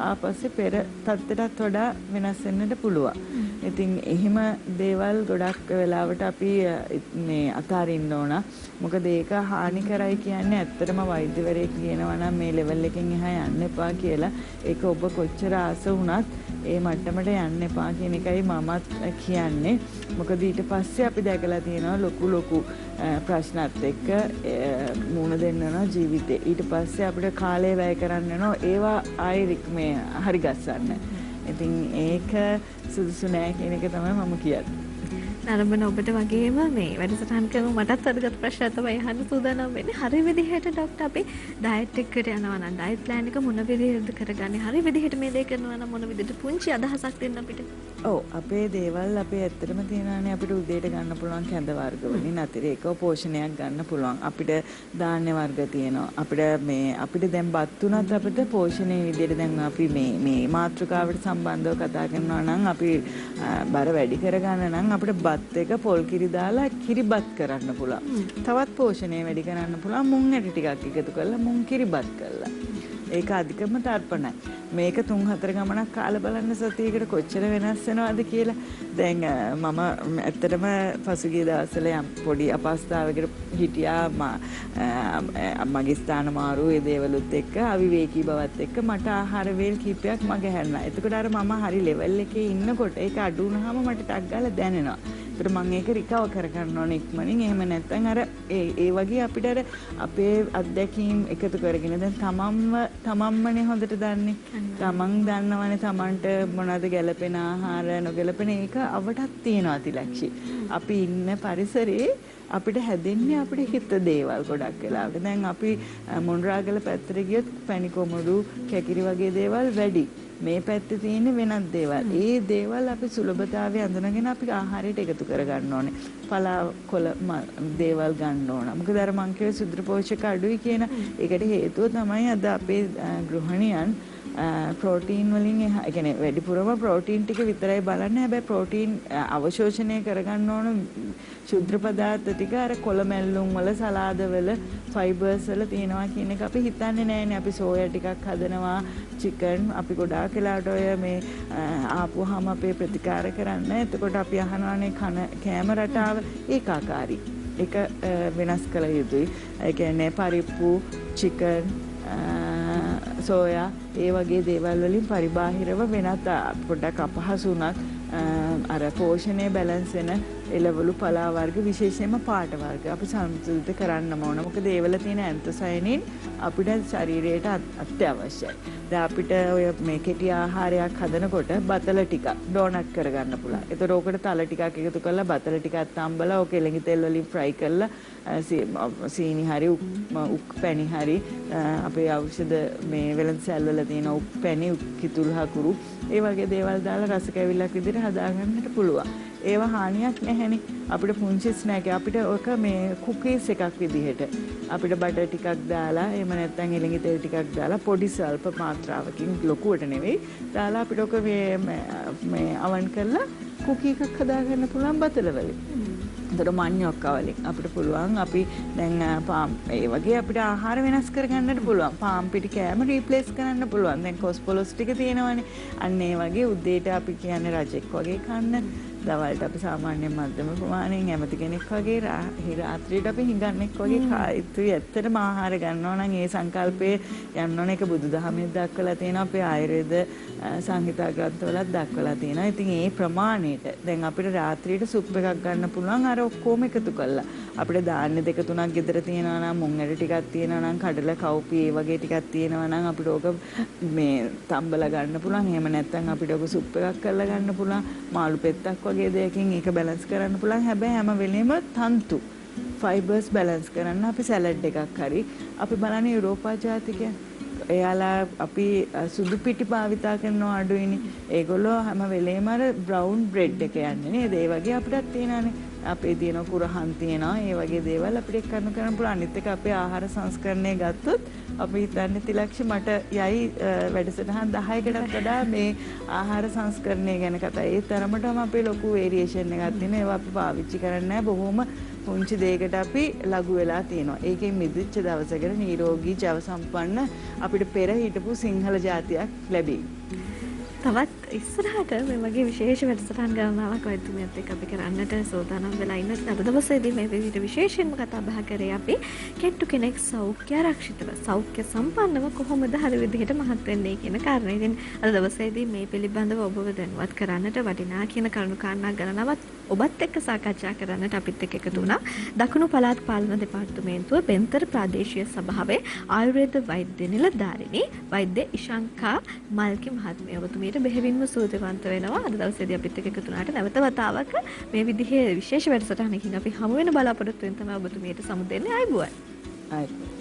ආපස්සේ පෙර තත්ත්වයටත් වඩා වෙනස් වෙන්නට පුළුවන්. ඉතින් එහෙම දේවල් ගොඩක් වෙලාවට අපි මේ අතාරින්න ඕන. මොකද ඒක හානි කරයි කියන්නේ ඇත්තටම වෛද්‍යවරයෙක් කියනවා නම් මේ ලෙවල් එකෙන් එහා යන්න එපා කියලා. ඒක ඔබ කොච්චර ආස වුණත් ඒ මට්ටමට යන්න එපා කියන එකයි මමත් කියන්නේ. මොකද ඊට පස්සේ අපි දැකලා තියෙනවා ලොකු ප්‍රශ්නත් එක්ක මුණ දෙන්න වෙනවා ජීවිතේ. ඊට පස්සේ අපිට කාලය වැය කරන්න වෙනවා ඒවා ආයෙ මේ හරි ගස්සන්න. ඉතින් ඒක සුදුසු නෑ කියන එක තමයි මම කියන්නේ. නරඹන ඔබට වගේම මේ වැඩසටහන් කරන මටත් අදගත් ප්‍රශ්න තමයි අහන්න සූදානම් වෙන්නේ. හරි විදිහට ડોක්ටර් අපි ඩයට් එකකට යනවා නම් ඩයට් ප්ලෑන් එක මොන විදිහටද කරගන්නේ? හරි විදිහට මේ දේ කරනවා නම් මොන විදිහට පුංචි අදහසක් දෙන්න අපිට? ඔව් අපේ දේවල් අපේ ඇත්තටම තියෙනවානේ අපිට උදේට ගන්න පුළුවන් කැඳ වර්ග වලින් අතිරේකව පෝෂණයක් ගන්න පුළුවන්. අපිට ධාන්‍ය වර්ග තියෙනවා. අපිට දැන් බත් උනත් අපිට පෝෂණයේ විදිහට දැන් අපි මේ මාතෘකාවට සම්බන්ධව කතා කරනවා නම් අපි බර වැඩි කරගන්න නම් අපිට බත් එක පොල් කිරි දාලා කිරිබත් කරන්න පුළුවන්. තවත් පෝෂණය වැඩි කරන්න පුළුවන් මුං ඇටි ටිකක් එකතු කරලා මුං කිරිබත් කරලා. ඒක අධිකම තර්පණයි. මේක 3-4 ගමනක් කාලා බලන්න සතියකට කොච්චර වෙනස් වෙනවද කියලා. දැන් මම ඇත්තටම පසුගිය දවස්වල යම් පොඩි අපස්ථාවකට හිටියා මගේ ස්ථාන මාරු ඒ දේවලුත් එක්ක අවිවේකී බවත් එක්ක මට ආහාර වේල් කීපයක් මගේ හැරෙනවා. එතකොට අර මම හරි ලෙවල් එකේ ඉන්නකොට ඒක අඩු වුණාම මට ටක් ගාලා දැනෙනවා. ඒකට මම ඒක රිකවර් කරගන්න ඕනේ ඉක්මනින්. එහෙම නැත්නම් අර ඒ වගේ අපිට අර අපේ අත්දැකීම් එකතු කරගෙන දැන් තමන්මනේ හොඳට දන්නේ. තමන් දන්නවනේ තමන්ට මොනවද ගැළපෙන ආහාර නොගැළපෙන ඒක අවටත් තියෙනවා තිලක්ෂි. අපි ඉන්න පරිසරේ අපිට හැදෙන්නේ අපිට හිත දේවල් ගොඩක් වෙලාවට. දැන් අපි මොණරාගල පැත්තට ගියොත් පැණි කොමඩු කැකිරි වගේ දේවල් වැඩි. මේ පැත්තේ තියෙන වෙනත් දේවල්. ඒ දේවල් අපි සුලභතාවය අඳුනගෙන අපි ආහාරයට එකතු කරගන්න ඕනේ. පලා කොළ දේවල් ගන්න ඕන. මොකද අර මං කිව්වේ සුද්ධ පෝෂක අඩුයි කියන ඒකට හේතුව තමයි අද අපේ ගෘහණියන් ප්‍රෝටීන් වලින් ඒ කියන්නේ වැඩිපුරම ප්‍රෝටීන් ටික විතරයි බලන්නේ. හැබැයි ප්‍රෝටීන් අවශෝෂණය කරගන්න ඕන ශුද්ධ පදාර්ථ ටික අර කොළ මැල්ලුම් වල සලාද වල ෆයිබර්ස් වල තියෙනවා කියන එක අපි හිතන්නේ නැහැනේ. අපි සෝයා ටිකක් හදනවා, චිකන් අපි ගොඩාක් වෙලාවට ඔය මේ ආපුවාම අපේ ප්‍රතිකාර කරන්න. එතකොට අපි අහනවානේ කෑම රටාව ඒකාකාරී. ඒක වෙනස් කළ යුතුයි. ඒ කියන්නේ පරිප්පු, චිකන්, සෝයා ඒ වගේ දේවල් වලින් පරිබාහිරව වෙනත් පොඩක් අපහසු වුණත් අර පෝෂණය බැලන්ස් වෙන එළවලු පලා වර්ග විශේෂයෙන්ම පාට වර්ග අපි සමතුලිත කරන්නම ඕන. මොකද ඒවල තියෙන ඇන්තොසයනින් අපිට ශරීරයට අත්‍යවශ්‍යයි. දැන් අපිට ඔය මේ කෙටි ආහාරයක් හදනකොට බතල ටික ඩෝනට් කරගන්න පුළුවන්. ඒතර ඕකට තල ටිකක් එකතු කරලා බතල ටිකක් තම්බලා ඕක එළඟි තෙල් වලින් ෆ්‍රයි කරලා සීනි හරි උක් පැණි හරි අපේ ඖෂධ මේ වෙළඳ සැල් වල තියෙන උක් පැණි කිතුල් හකුරු ඒ වගේ දේවල් දාලා රස කැවිල්ලක් විදිහට හදාගන්නට පුළුවන්. ඒවා හානියක් නැහැනේ. අපිට පුංචි ස්නැක් අපිට ඔක මේ කුකීස් එකක් විදිහට අපිට බටර් ටිකක් දාලා එහෙම නැත්නම් එළඟි තෙල් ටිකක් දාලා පොඩි ස්වල්ප මාත්‍රාවකින් ලොකුවට නෙවෙයි දාලා අපිට ඔක මේ අවන් කරලා කුකී එකක් හදාගන්න පුළුවන් බතල වලින්. ඒතර මඤ්ඤොක්ක වලින් අපිට පුළුවන් අපි දැන් පාම් ඒ වගේ අපිට ආහාර වෙනස් කරගන්නට පුළුවන්. පාම් පිටි කෑම රීප්ලේස් කරන්න පුළුවන්. දැන් කොස්පොලොස් ටික තියෙනවනේ. අන්න ඒ වගේ උදේට අපි කියන්නේ රජෙක් වගේ කන්න. දවල්ට අපි සාමාන්‍යයෙන් මධ්‍යම ප්‍රමාණයෙන් ඇමති කෙනෙක් වගේ රාත්‍රියට අපි හිඟන්නෙක් වගේ කායිතුයි ඇත්තටම ආහාර ගන්නවා නම් ඒ සංකල්පයේ යන්න ඕන එක බුදුදහමේ දක්වලා තියෙනවා අපේ ආයුර්වේද සංහිතා ග්‍රන්ථවලත් දක්වලා තියෙනවා. ඉතින් ඒ ප්‍රමාණයට දැන් අපිට රාත්‍රියට සුප් එකක් ගන්න පුළුවන් අර ඔක්කොම එකතු කරලා. අපිට දාන්න දෙක තුනක් ගෙදර තියෙනවා නම් මුං ඇට ටිකක් තියෙනවා නම් කඩල කව්පි ඒ වගේ ටිකක් තියෙනවා නම් අපිට ඕක මේ තම්බලා ගන්න පුළුවන්. එහෙම නැත්නම් අපිට ඕක සුප් එකක් කරලා ගන්න පුළුවන්. මාළු පෙත්තක් වගේ දෙයකින් ඒක බැලන්ස් කරන්න පුළුවන්. හැබැයි හැම වෙලෙම තන්තු ෆයිබර්ස් බැලන්ස් කරන්න අපි සැලඩ් එකක් හරි අපි බලන්නේ යුරෝපා ජාතිකයන් එයාලා අපි සුදු පිටි භාවිතා කරනවා අඩුයිනේ. ඒගොල්ලෝ හැම වෙලේම අර බ්‍රවුන් බ්‍රෙඩ් එක යන්නේ නේද? ඒ වගේ අපිටත් තියෙනවානේ. අපේ තියෙන කුරහන් තියෙනවා. ඒ වගේ දේවල් අපිට කරන්න පුළුවන්. අනිත් එක අපේ ආහාර සංස්කරණය ගත්තොත් අපි හිතන්නේ තිලක්ෂ මට යයි වැඩසටහන් 10කටත් වඩා මේ ආහාර සංස්කරණය ගැන කතා. ඒ තරමටම අපේ ලොකු වේරියේෂන් එකක් තියෙනවා. ඒවා අපි පාවිච්චි කරන්නේ නැහැ. බොහොම පුංචි දෙයකට අපි ලඝු වෙලා තියෙනවා. ඒකෙන් මිදිච්ච දවසකට නිරෝගී ජව සම්පන්න අපිට පෙර හිටපු සිංහල ජාතියක් ලැබෙයි. තවත් ඉස්සරහට මේ වගේ විශේෂ වැඩසටහන් ගණනාවක් ඔයතුමියත් එක්ක අපි කරන්නට සූදානම් වෙලා ඉන්න. අද දවසේදී මේ විදිහට විශේෂයෙන්ම කතා බහ කරේ අපි කෙට්ටු කෙනෙක් සෞඛ්‍ය ආරක්ෂිතව සෞඛ්‍ය සම්පන්නව කොහොමද හරි විදිහට මහත් වෙන්නේ කියන කාරණේ. ඉතින් අද දවසේදී මේ පිළිබඳව ඔබව දැනුවත් කරන්නට වටිනා කියන කරුණු කාරණා ගණනාවක් ඔබත් එක්ක සාකච්ඡා කරන්නට අපිත් එක්ක එකතු වුණා. දකුණු පළාත් පාලන දෙපාර්තමේන්තුව බෙන්තර ප්‍රාදේශීය සභාවේ ආයුර්වේද වෛද්‍ය නිලධාරිණී වෛද්‍ය ඉෂංකා මල්කි මහත්මිය ඔබතුමියට බෙහෙවින්ම සූතිවන්ත වෙනවා. අද දවසේදී අපිත් එක්ක එකතු වුණාට නැවත වතාවක මේ විදිහේ විශේෂ වැඩසටහනකින් අපි හමු වෙන බලාපොරොත්තු වෙන තමයි ඔබතුමියට සමු දෙන්නේ. ආයුබෝවන්. ආයුබෝවන්.